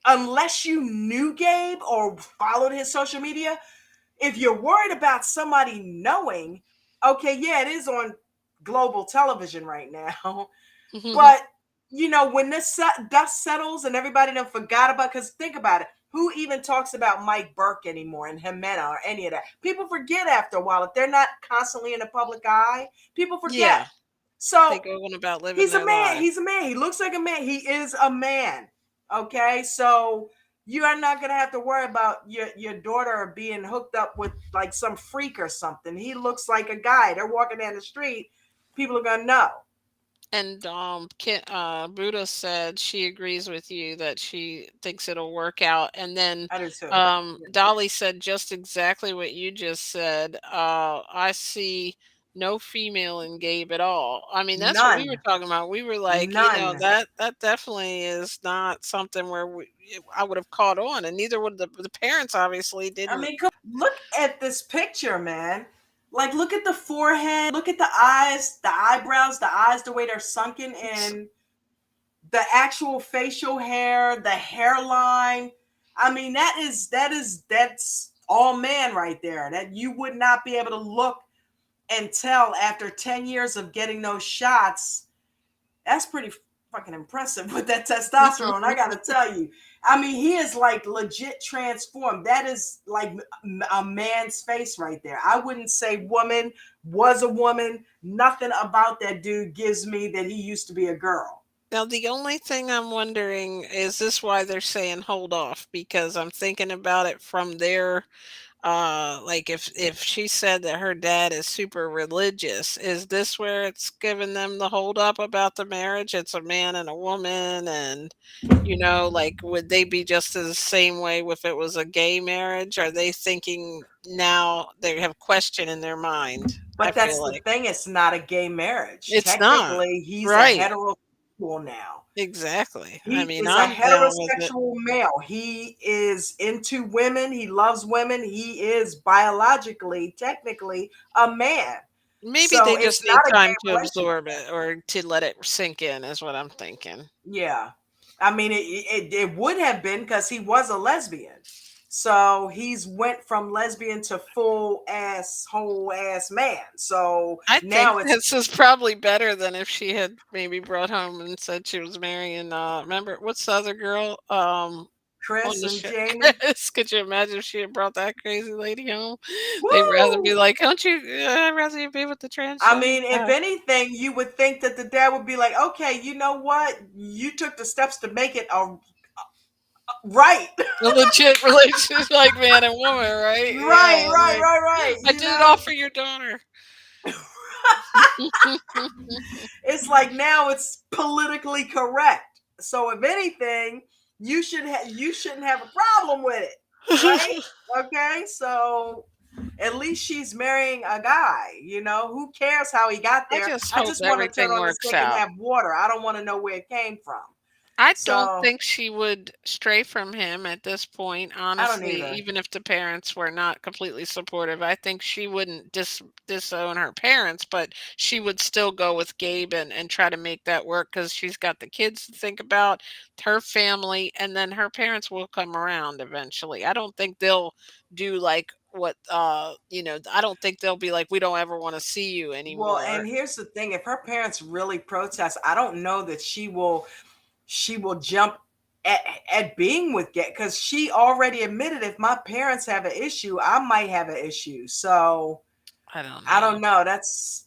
unless you knew Gabe or followed his social media, if you're worried about somebody knowing, okay, yeah, it is on global television right now. But when this dust settles and everybody done forgot about, because think about it, who even talks about Mike Burke anymore and Jimena or any of that? People forget after a while. If they're not constantly in the public eye, people forget. Yeah. They So go on about living he's a their man. lives. He's a man. He looks like a man. He is a man. Okay, so you are not gonna have to worry about your daughter being hooked up with like some freak or something. He looks like a guy. They're walking down the street. People are gonna know. And Buddha said she agrees with you that she thinks it'll work out. And then I do too. Dolly said just exactly what you just said. I see no female in Gabe at all. I mean, that's what we were None. talking about. We were like, None. that definitely is not something where I would have caught on, and neither would the parents. Obviously, I didn't. mean, look at this picture, man. Like, look at the forehead, look at the eyes, the eyebrows, the eyes, the way they're sunken in, the actual facial hair, the hairline. I mean, that's all man right there. That you would not be able to look and tell after 10 years of getting those shots. That's pretty fucking impressive with that testosterone. I gotta tell you. I mean, he is like legit transformed. That is like a man's face right there. I wouldn't say woman, was a woman. Nothing about that dude gives me that he used to be a girl. Now, the only thing I'm wondering is this why they're saying hold off, because I'm thinking about it from their like if she said that her dad is super religious, is this where it's giving them the hold up about the marriage? It's a man and a woman, and like, would they be just the same way if it was a gay marriage? Are they thinking now they have question in their mind? I But feel that's the like thing, it's not a gay marriage. it's not Technically, he's a right. heterosexual now. Exactly. I He mean, is a I'm down with it. heterosexual male. He is into women. He loves women. He is biologically, technically, a man. Maybe So they it's just not need a time gay to absorb relationship. it or to let it sink in, is what I'm thinking. Yeah. I mean, it would have been because he was a lesbian. So he's went from lesbian to full ass, whole ass man. So I think now it's this is probably better than if she had maybe brought home and said she was marrying, remember, what's the other girl, on Chris the and show? Jamie. Chris. Could you imagine if she had brought that crazy lady home? They'd rather be Woo! like, "Don't you I'd rather you be with the I transgender mean, if guy." anything, you would think that the dad would be like, okay, you know what? You took the steps to make it a right. A legit relationship like man and woman, right? Right, Yeah, right, like, right, right. "I did it all for your daughter." It's like now it's politically correct. So if anything, you shouldn't have a problem with it, right? Okay, so at least she's marrying a guy. Who cares how he got I there? just I hope just want to turn everything on the works sink and out. have water. I don't want to know where it came from. I don't So think she would stray from him at this point, I don't honestly, either. even if the parents were not completely supportive. I think she wouldn't disown her parents, but she would still go with Gabe and try to make that work because she's got the kids to think about, her family, and then her parents will come around eventually. I don't think they'll do like what I don't think they'll be like, we don't ever want to see you Well, and anymore. here's the thing: if her parents really protest, I don't know that she will jump at, at being with Gabe, because she already admitted if my parents have an issue, I might have an issue. So I don't I know. don't know.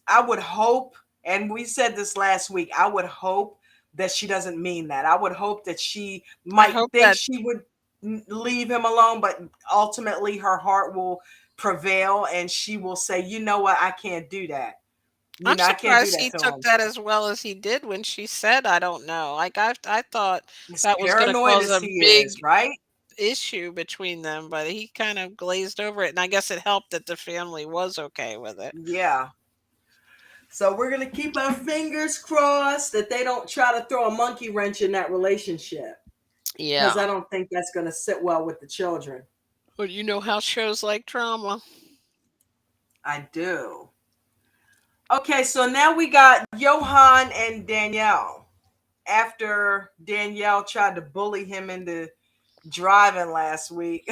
I would hope, and we said this last week, I would hope that she doesn't mean that. I would hope that she I might hope think that she would leave him alone, but ultimately her heart will prevail and she will say, you know what, I can't do that. I'm I can't do surprised that he to took him. that as well as he did when she said, "I don't know." Like, I thought As that was gonna paranoid cause as a he is, big right? issue between them, but he kind of glazed over it, and I guess it helped that the family was okay with it. Yeah. So we're going to keep our fingers crossed that they don't try to throw a monkey wrench in that relationship, because Yeah. I don't think that's going to sit well with the children. But you know how shows like drama. I do. Okay, so now we got Johan and Danielle. After Danielle tried to bully him into driving last week,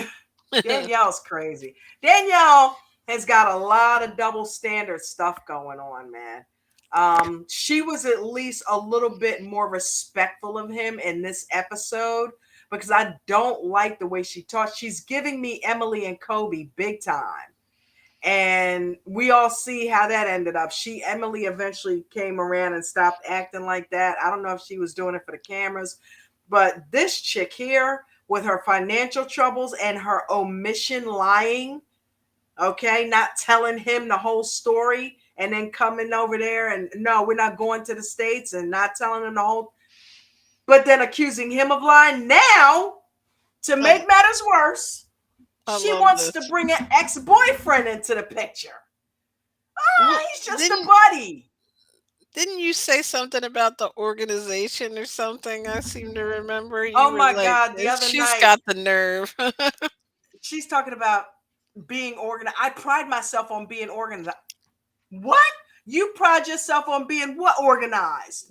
Danielle's crazy. Danielle has got a lot of double standard stuff going on, man. She was at least a little bit more respectful of him in this episode, because I don't like the way she talks. She's giving me Emily and Kobe big time. And we all see how that ended up. Emily eventually came around and stopped acting like that. I don't know if she was doing it for the cameras, but this chick here with her financial troubles and her omission lying, okay, not telling him the whole story and then coming over there and no, we're not going to the States, and not telling him the whole, but then accusing him of lying. Now, to I make matters worse, I she love wants to this. bring an ex-boyfriend into the picture. Well, He's just a didn't buddy. didn't you say something about the organization or something? I seem to remember you Oh were my like, God. The other She's night, got the nerve." she's talking about being organized. I pride myself on being organized. What? You pride yourself on being what organized?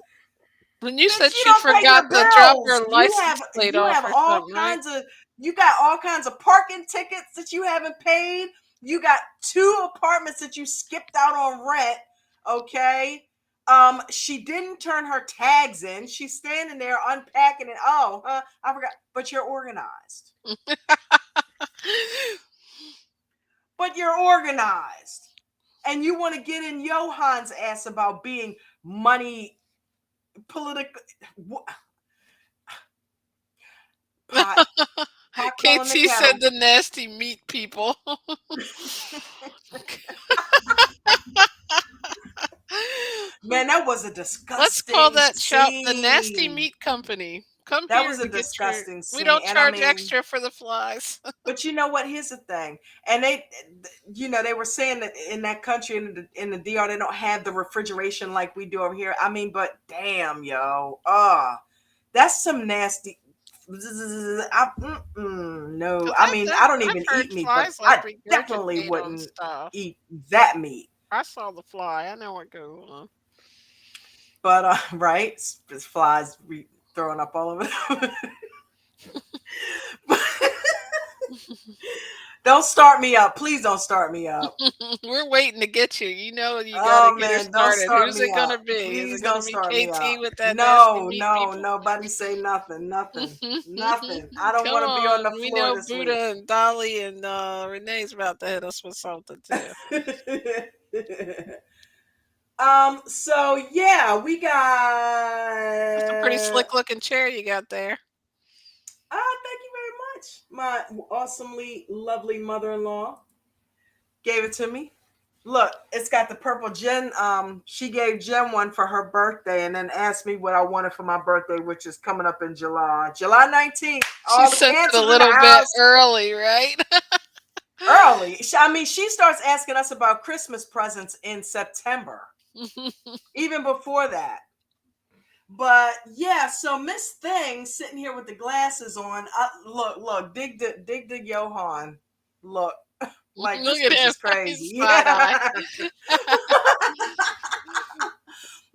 When you Bitch, said you she don't pay forgot your to drop bills. her You have license plate you off have or all something, right? kinds of you got all kinds of parking tickets that you haven't paid. You got 2 apartments that you skipped out on rent. Okay. She didn't turn her tags in. She's standing there unpacking it. Oh, I forgot. But you're organized. But you're organized. And you want to get in Johan's ass about being money political pot pot calling the KT said kettle. the nasty meat people. Man, that was a Let's call disgusting that shop the Nasty scene. Meat Company. Come That here was a to get your. disgusting We scene. don't And I charge mean, extra for the flies. but you know what? Here's the thing. And they were saying that in that country, in the DR, they don't have the refrigeration like we do over here. I mean, but damn, yo. That's some nasty. No, Because I mean, I don't I've even heard eat meat, but flies like I definitely regurgitate on wouldn't stuff. eat that meat. I saw the fly. I know what goes on. But right, it's flies throwing up all over. Don't start me up, please. Don't start me up. We're waiting to get you. You know you got to Oh get her man, don't started. start Who's me it gonna up. be? Is it Please gonna don't be start me KT up. with that nasty No, meat no, people? nobody say nothing, nothing, nothing. I don't Come want to be on on. the We floor know this week. Buddha and Dolly and Renee's about to hit us with something too. So yeah, we That's a pretty got slick looking chair you got there. thank you very much. My awesomely lovely mother-in-law gave it to me. Look, it's got the purple Jen. She gave Jen one for her birthday, and then asked me what I wanted for my birthday, which is coming up in July, July 19th. She All the sent it a cancers in the little bit house early, right? early. I mean, she starts asking us about Christmas presents in September, even before that. But yeah, so Miss Thing sitting here with the glasses on. Look, dig the Johan. Look, like Look this at bitch him. is He's crazy. side eye. Yeah.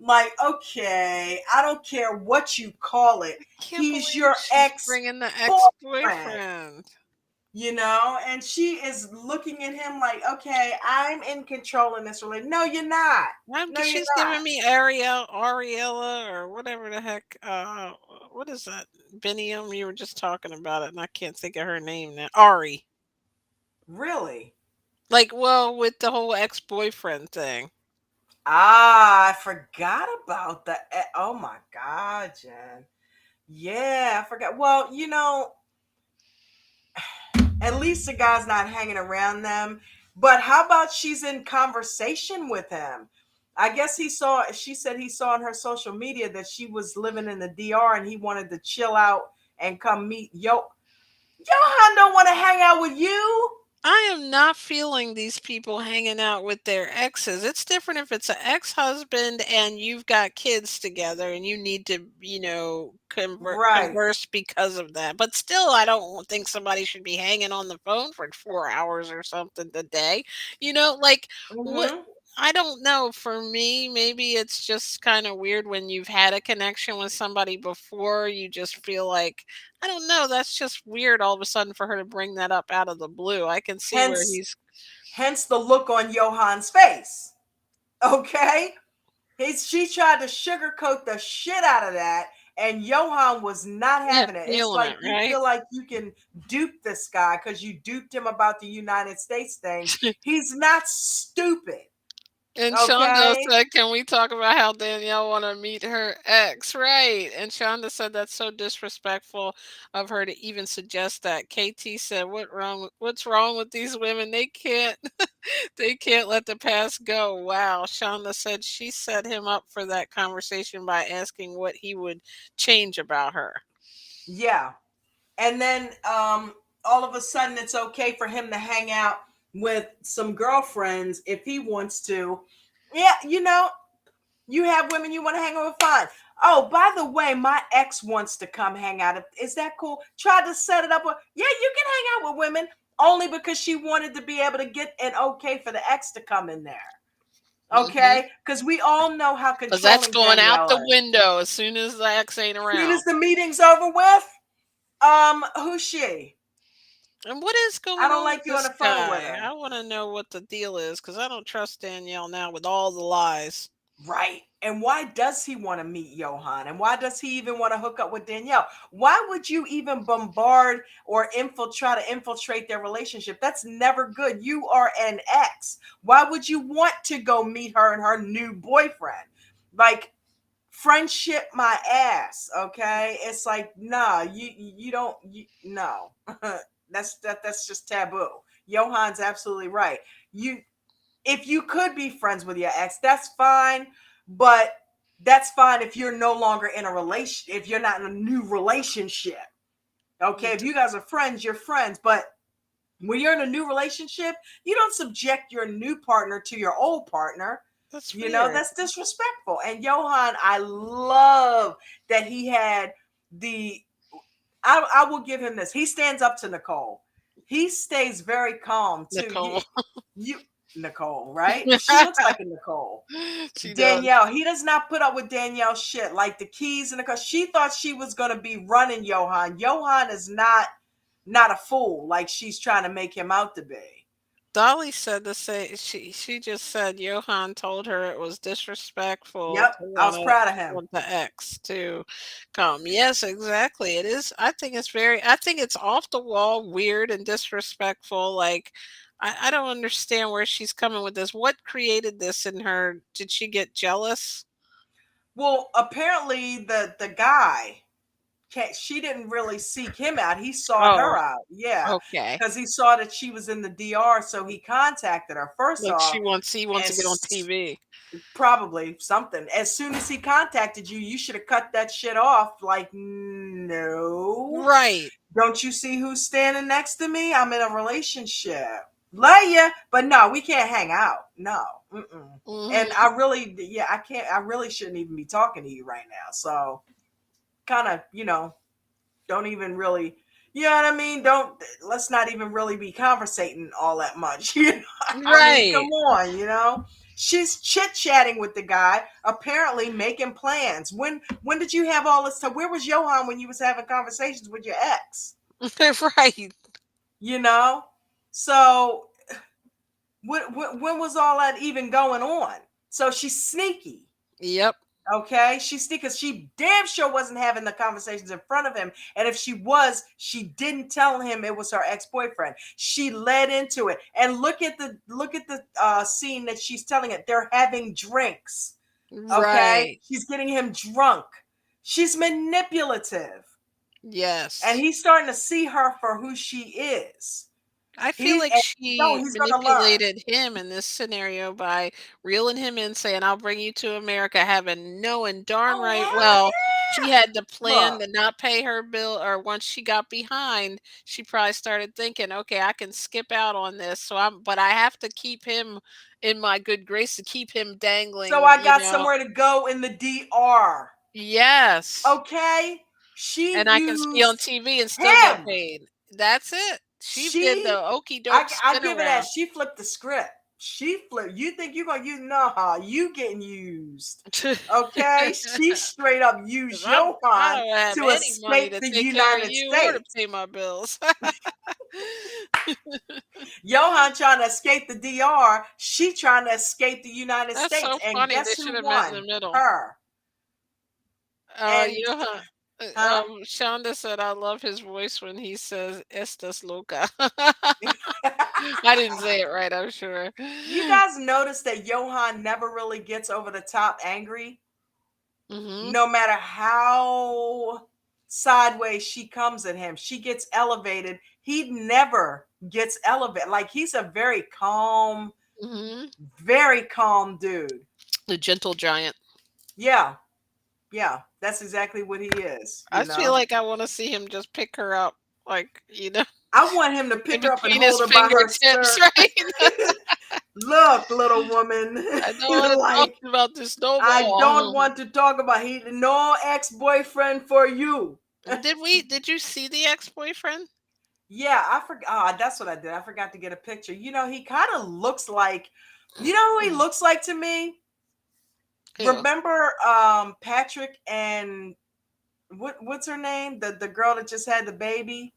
Like, okay, I don't care what you call it. Can't He's believe your she's ex bringing the boyfriend, ex-boyfriend. and she is looking at him like, okay, I'm in control in this relationship. No, you're not. No, you're She's not. giving me Ariella, or whatever the heck. What is that? Benium. You were just talking about it, and I can't think of her name now. Ari. Really? Like, well, with the whole ex-boyfriend thing. Ah, I forgot about that. Oh my God, Jen. Yeah, I forgot. Well, at least the guy's not hanging around them. But how about she's in conversation with him? I guess she said he saw on her social media that she was living in the DR and he wanted to chill out and come meet Johan don't want to hang out with you. I am not feeling these people hanging out with their exes. It's different if it's an ex-husband and you've got kids together and you need to, Right. converse because of that. But still, I don't think somebody should be hanging on the phone for 4 hours or something a day. Like what? Mm-hmm. I don't know. For me, maybe it's just kind of weird when you've had a connection with somebody before. You just feel like, I don't know, that's just weird all of a sudden for her to bring that up out of the blue. I can see where Hence he's hence the look on Johan's face. Okay? She tried to sugarcoat the shit out of that, and Johan was not yeah, having it. It's feeling like it, you right? feel like you can dupe this guy because you duped him about the United States thing. He's not stupid. And Shonda Okay? said, "Can we talk about how Danielle want to meet her ex?" Right. And Shonda said that's so disrespectful of her to even suggest that. KT said, What's wrong with these women? They can't they can't let the past go." Wow. Shonda said she set him up for that conversation by asking what he would change about her. Yeah. And then all of a sudden it's okay for him to hang out with some girlfriends if he wants to. Yeah, you have women you want to hang out with, fine. Oh, by the way, my ex wants to come hang out. Is that cool? Tried to set it up. Yeah, you can hang out with women only because she wanted to be able to get an okay for the ex to come in there. Mhm. Okay, because we all know how Cuz that's controlling going out Danielle the is. window as soon as the ex ain't Soon as around. the meeting's over with, who's she? And what is I going don't on with like you on this the phone with guy? her. I want to know what the deal is because I don't trust Danielle now with all the lies. Right. And why does he want to meet Johan? And why does he even want to hook up with Danielle? Why would you even bombard or try to infiltrate their relationship? That's never good. You are an ex. Why would you want to go meet her and her new boyfriend? Like, friendship my ass, okay? It's like, nah, you don't no. That's just taboo. Johan's absolutely right. You If you could be friends with your ex, that's fine, but that's fine if you're no longer in a relation, if you're not in a new relationship. Okay, if D- you guys are friends, you're friends, but when you're in a new relationship, you don't subject your new partner to your old partner. That's weird. That's disrespectful. And Johan, I love that he had the I will give him this. He stands up to Nicole. He stays very calm too. Nicole. You Nicole, right? She looks like a Nicole. She does. Danielle, he does not put up with Danielle's shit. Like the keys and the car. She thought she was gonna be running Johan. Johan is not a fool like she's trying to make him out to be. Dolly said the same. She just said Johan told her it was disrespectful Yep, to I was proud of him. want the ex to come. Yes, exactly. It is. I think it's very. I think it's off the wall, weird and disrespectful. Like, I don't understand where she's coming with this. What created this in her? Did she get jealous? Well, apparently the guy she didn't really seek him out. He sought her Oh, out. Yeah. okay. Because he saw that she was in the DR. So he contacted her first Like off. he wants to get on As TV. Probably something. As soon as he contacted you, you should have cut that shit off. Like, no. Right. Don't you see who's standing next to me? I'm in a relationship. Love you, but no, we can't hang out. No. Mm-mm. And Mhm. I really, yeah, I can't, I really shouldn't even be talking to you right now. So kind of, don't even really, you know what I mean? Let's not even really be conversating all that much. I mean, come Right. on. She's chit chatting with the guy, apparently making plans. When did you have all this time? Where was Johan when you was having conversations with your ex? Right. You know? So when was all that even going on? So she's sneaky. Yep. Okay, she's because she damn sure wasn't having the conversations in front of him, and if she was, she didn't tell him it was her ex-boyfriend. She led into it, and look at the scene that she's telling it. They're having drinks. Okay, Right. she's getting him drunk. She's manipulative, and Yes. he's starting to see her for who she is. I feel He's like and no, she he's gonna learn. manipulated him in this scenario by reeling him in, saying, "I'll bring you to America," having knowing darn Oh right hell well she yeah! had to plan Look, to not pay her bill, or once she got behind, she probably started thinking, "Okay, I can skip out on this, but I have to keep him in my good grace to keep him so dangling," I got somewhere to go in the DR. Yes. Okay, she And I can be on used TV and still get him. paid. That's it. She did the She, okey I, doke I spin give it that around. she flipped the script. She flipped. You think you're gonna use? Nah, you getting used. Okay, she straight up 'Cause used I Johan don't have to any money escape to the take care of United you or to States. pay my bills. Johan trying to escape the DR. She trying to escape the United That's States. so And funny. guess They should who have met in the won? middle. Her. And You know how huh? Shonda said, "I love his voice when he says 'Estás loca.'" I didn't say it right, I'm sure. You guys notice that Johan never really gets over the top angry, Mhm, no matter how sideways she comes at him. She gets elevated. He never gets elevated. Like he's a mhm. very calm dude. The gentle giant. Yeah, yeah, that's exactly what he is. I feel like I wanna see him just pick her up, like, I want him to in pick her up and between hold his her by her fingertips, skirt. right? Look, little woman, I don't wanna talk like about this no I don't more. want to talk about he no ex-boyfriend for you. Did you see the ex-boyfriend? Yeah, I forgot. That's what I did. I forgot to get a picture. He kind of looks like, you know who he looks like to me? Who? Remember Patrick and what's her name? The girl that just had the baby?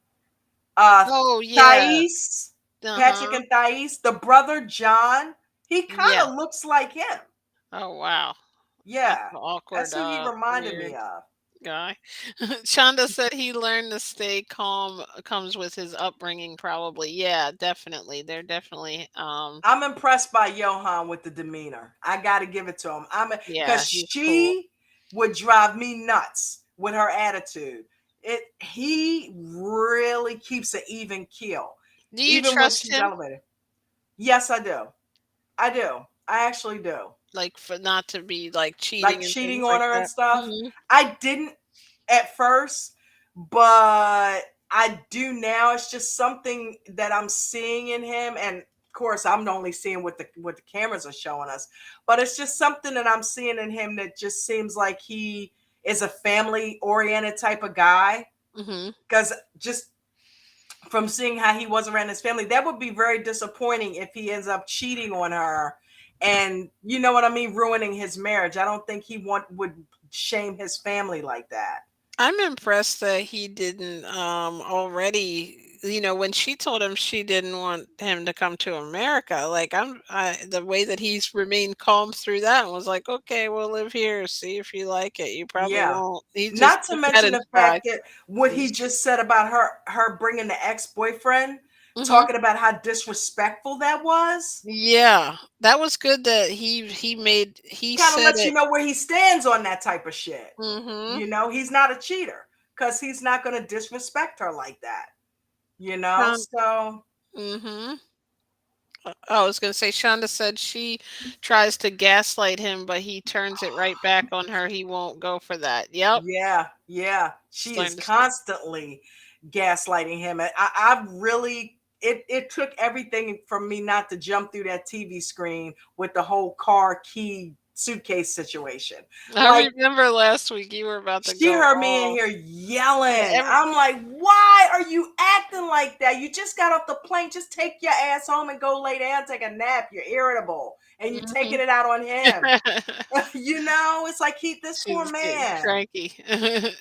Uh Oh, yeah. Thais. Patrick Uh-huh. and Thais, the brother John. He kind Yeah. of looks like him. Oh, wow. That's Yeah. an That's awkward, who he reminded me weird of. guy. Shonda said he learned to stay calm comes with his upbringing, probably. Yeah, definitely. They're definitely, I'm impressed by Johan with the demeanor. I got to give it to him. Because yeah, he's cool. she would drive me nuts with her attitude. He really keeps an even keel, Do you even when trust she's him? elevated. Yes, I do. I do. I actually do. Like, for not to be, like, Like cheating and cheating things on like her and that? stuff. Mhm. I didn't at first, but I do now. It's just something that I'm seeing in him, and of course, I'm only seeing what the cameras are showing us. But it's just something that I'm seeing in him that just seems like he is a family oriented type of guy. Mhm. Because just from seeing how he was around his family, that would be very disappointing if he ends up cheating on her, and you know what I mean, ruining his marriage. I don't think he would shame his family like that. I'm impressed that he didn't already when she told him she didn't want him to come to America, like the way that he's remained calm through that and was like, "Okay, we'll live here, see if you like it. You probably Yeah. won't." He just Not to took that mention in the fact stride. that what he He's just said about her bringing the ex-boyfriend, Mhm. talking about how disrespectful that was. Yeah, that was good that he Kind of said lets you it. know where he stands on that type of shit. Mhm. He's not a cheater because he's not going to disrespect her like that. Shon So Mhm. I was gonna say Shonda said she tries to gaslight him, but he turns it right back on her. He won't go for that. Yep. yeah, yeah, she is Starting to start. constantly gaslighting him. I really it took everything from me not to jump through that TV screen with the whole car key suitcase situation. I Like, remember last week you were about to she go heard me in off. here And yelling. every I'm like, why are you acting like that? You just got off the plane. Just take your ass home and go lay down, take a nap. You're irritable. And you're taking Mhm. it out on him. It's like, keep this She poor was getting man. cranky.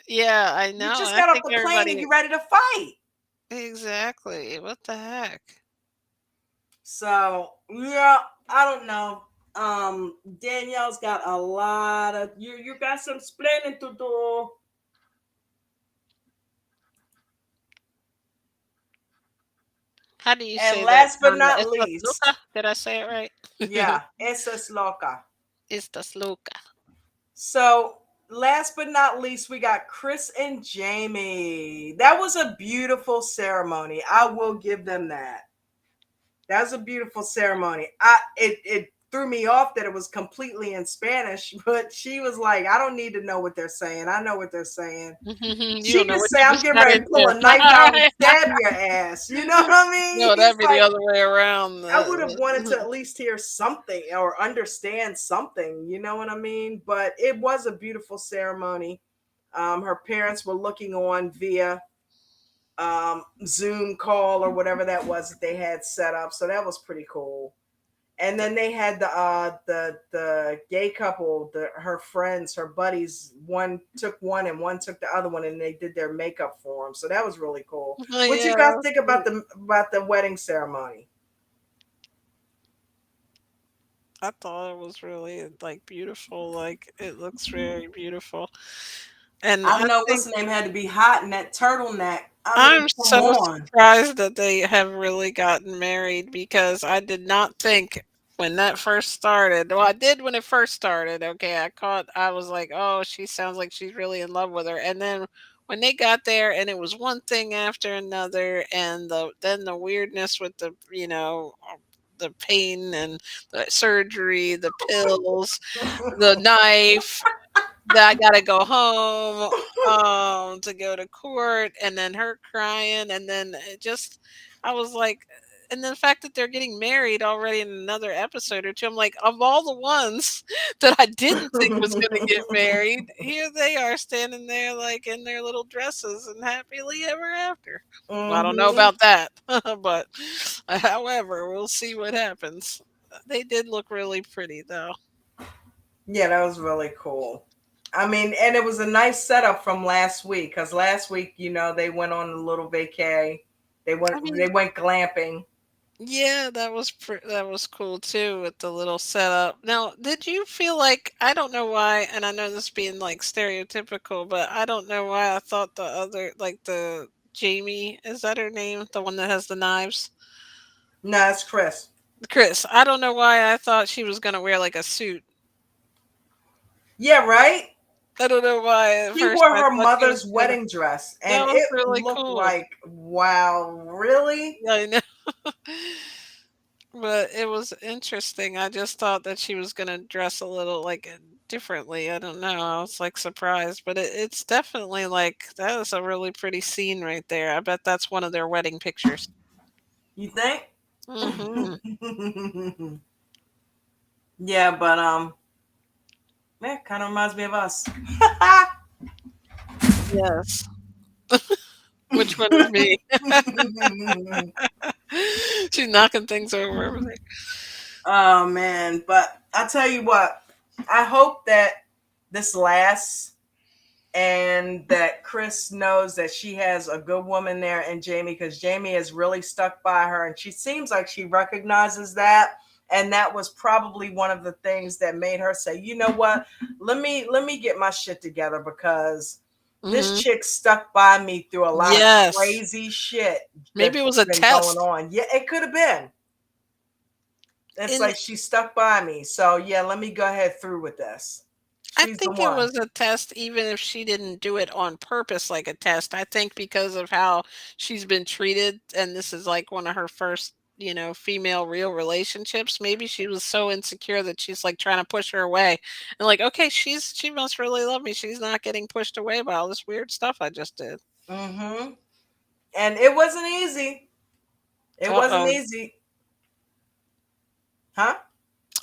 Yeah, I You know, just and I got off think the plane and everybody you're ready to fight. exactly. What the heck? So yeah, I don't know. Danielle's got a lot of you got some explaining to do. How do you And say that last but not Esta least, Luca? Did I say it right? yeah, esa es loca. Esta Luca. So last but not least, we got Chris and Jamie. That was a beautiful ceremony. I will give them that. That was a beautiful ceremony. It threw me off that it was completely in Spanish, but she was like, I don't need to know what they're saying. I know what they're saying. You She don't know could what say, you I'm just getting got ready to pull into. a knife out and stab your ass. You know what I mean? No, He's that'd be the like, other way around. I would have wanted to at least hear something or understand something. You know what I mean? But it was a beautiful ceremony. Her parents were looking on via Zoom call or whatever that was that they had set up. So that was pretty cool. And then they had the gay couple, her friends, her buddies. One took one and one took the other one, and they did their makeup for them. So that was really cool. Oh, What you yeah, guys that's think about sweet. the wedding ceremony? I thought it was really like beautiful. Like it looks very beautiful, and I I know what's think the name had to be hot in that turtleneck. I mean, I'm come so on. surprised that they have really gotten married because I did not think when that first started. Well, I did when it first started. Okay, I was like, oh, she sounds like she's really in love with her. And then when they got there and it was one thing after another, and then the weirdness with the pain and the surgery, the pills, the knife, that I gotta go home, to go to court, and then her crying, and then it just I was like and the fact that they're getting married already in another episode or 2, I'm like, of all the ones that I didn't think was gonna get married, here they are standing there, like, in their little dresses and happily ever after. Well, I don't know Hmm. about that, but, however, we'll see what happens. They did look really pretty, though. Yeah, that was really cool. I mean, and it was a nice setup from last week because last week, they went on a little vacay. They went I mean they went glamping. yeah, that was cool too with the little setup. Now, did you feel like I don't know why, and I know this being like stereotypical, but I don't know why I thought the other like the Jamie, is that her name? The one that has the knives? No, it's Chris. Chris, I don't know why I thought she was gonna wear like a suit. Yeah, right. I don't know why at She first wore I her thought she was mother's gonna wedding dress, and that was it really looked cool. like, wow, really? Yeah, I know. But it was interesting. I just thought that she was gonna dress a little like differently. I don't know. I was like surprised, but it's definitely like that is a really pretty scene right there. I bet that's one of their wedding pictures. You think? Hmm. Yeah, but yeah, kind of reminds me of us. Yes. Which one is me? She's knocking things over everything. Oh man, but I tell you what, I hope that this lasts and that Chris knows that she has a good woman there in Jamie because Jamie has really stuck by her and she seems like she recognizes that. And that was probably one of the things that made her say, you know what, let me get my shit together because this Hmm. chick stuck by me through a lot of Yes. crazy shit Maybe it that's was a been going test. on. Yeah, it could have been. It's And like she stuck by me. So yeah, let me go ahead through with this. I She's the think it one. was a test even if she didn't do it on purpose like a test. I think because of how she's been treated and this is like one of her first, female real relationships, maybe she was so insecure that she's like trying to push her away. And like, okay, she must really love me. She's not getting pushed away by all this weird stuff I just did. Mm-hmm. And it wasn't easy. It wasn't Uh-oh. easy, huh?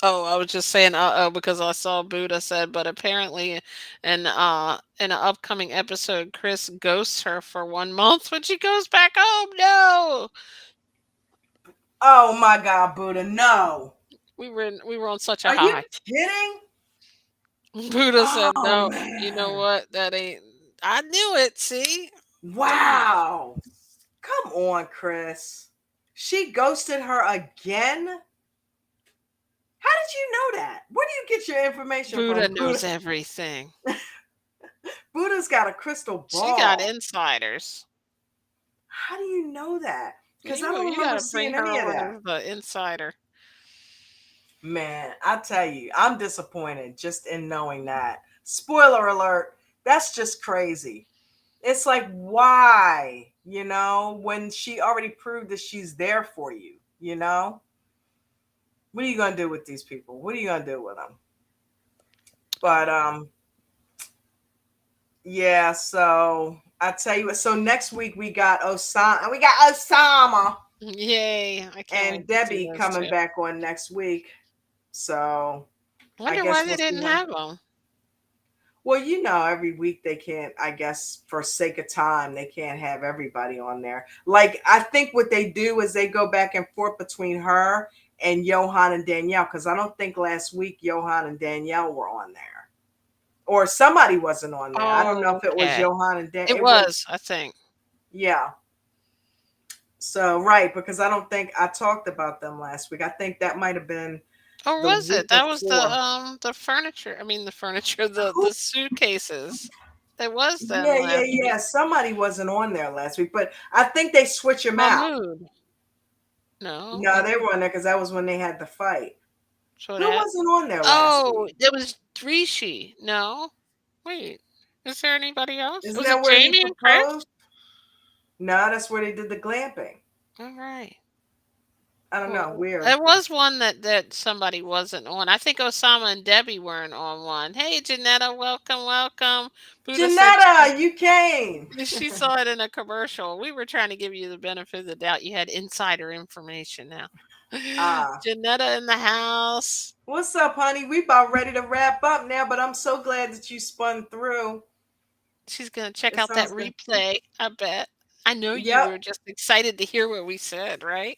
Oh, I was just saying uh-oh because I saw Buddha said, but apparently in an upcoming episode, Chris ghosts her for 1 month when she goes back home. No. Oh my God, Buddha, no. We were on such a Are you high. kidding? Buddha said, Oh "No, you know man. what? That ain't I knew it, see? Told you." Wow. Come on, Chris. She ghosted her again? How did you know that? Where do you get your information Buddha from, Buddha? knows everything. Buddha's got a crystal She got ball. insiders. How do you know that? Because I don't You remember gotta bring seeing her any of on that. as the insider. Man, I tell you, I'm disappointed just in knowing that. Spoiler alert, that's just crazy. It's like, why? When she already proved that she's there for you, you know? What are you going to do with these people? What are you going to do with them? But yeah, so I tell you what, so next week we got Osama Yay. I can't and wait to see Debbie those coming two. back on next week. So I Wonder why guess they we'll see didn't when. have them. Well, every week they can't, I guess, for sake of time, they can't have everybody on there. Like, I think what they do is they go back and forth between her and Johan and Danielle, because I don't think last week Johan and Danielle were on there. Or somebody wasn't on there. I don't know Oh, if it was okay. Johan and Dan. It It was, was, I think. yeah. So, right, because I don't think I talked about them last week. I think that might have been Or the was it? week That was before. the furniture. I mean the furniture, the Who? the suitcases. It was them Yeah, yeah, last yeah. week. Somebody wasn't on there last week, but I think they switch them out. Mahmood. No, No, they were on there because that was when they had the fight. so Who that. wasn't on there last Oh, week? it was Rishi. No, wait. Is there anybody else? Isn't Was it that where he Jamie and Chris? proposed? No, that's where they did the glamping. All right. I don't know. Well, Weird. it was one that somebody wasn't on. I think Osama and Debbie weren't on one. Hey, Janetta, welcome, welcome. Buddha said Janetta, you came. she saw it in a commercial. We were trying to give you the benefit of the doubt. You had insider information now. Ah, Janetta in the house. what's up, honey? We about ready to wrap up now, but I'm so glad that you spun through. She's gonna check It out that sounds good. replay. I bet. I know you Yep. were just excited to hear what we said, right?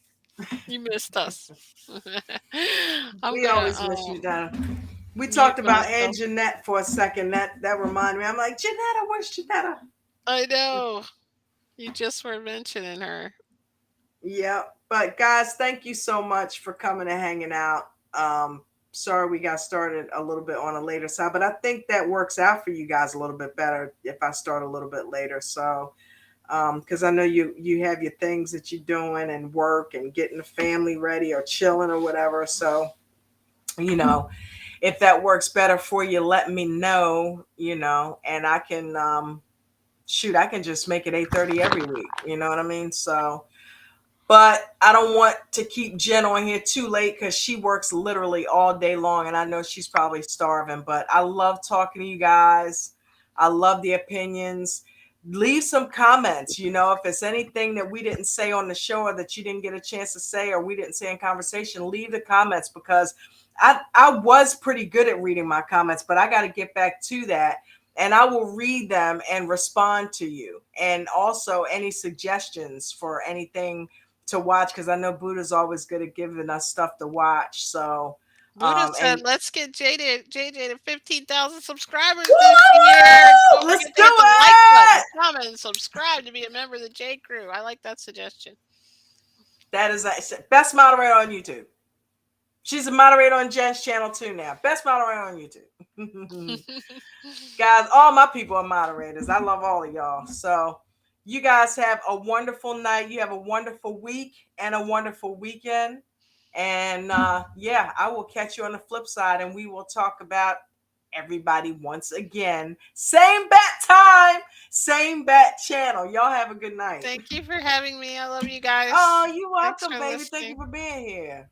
You missed us. I'm We gonna always miss you, Donna. We mute talked about Aunt myself. Jeanette for a second. That reminded me. I'm like, Janetta, where's Janetta? I know. You just were mentioning her. Yeah, but guys, thank you so much for coming and hanging out. Sorry we got started a little bit on a later side, but I think that works out for you guys a little bit better if I start a little bit later. So, because I know you have your things that you're doing and work and getting the family ready or chilling or whatever. So, you know, if that works better for you, let me know. And I can shoot, I can just make it 8:30 every week. You know what I mean? So. But I don't want to keep Jen on here too late because she works literally all day long and I know she's probably starving. But I love talking to you guys. I love the opinions. Leave some comments, if it's anything that we didn't say on the show or that you didn't get a chance to say or we didn't say in conversation, leave the comments because I was pretty good at reading my comments, but I got to get back to that. And I will read them and respond to you. And also any suggestions for anything to watch because I know Buddha's always good at giving us stuff to watch. So, Buddha and said, "Let's get JJ to 15,000 subscribers this year. woo, Don't let's forget to do hit the like button, it. comment, and subscribe to be a member of the J Crew." I like that suggestion. That is a best moderator on YouTube. She's a moderator on Jen's channel too now. Best moderator on YouTube. Guys, all my people are moderators. I love all of y'all. So you guys have a wonderful night. You have a wonderful week and a wonderful weekend. And yeah, I will catch you on the flip side and we will talk about everybody once again. Same bat time, same bat channel. Y'all have a good night. Thank you for having me. I love you Oh, guys. you're Thanks welcome, for baby. Thank you listening. for being here.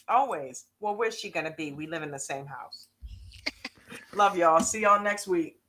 Always. Well, where's she going to be? We live in the same house. Love y'all. See y'all next week.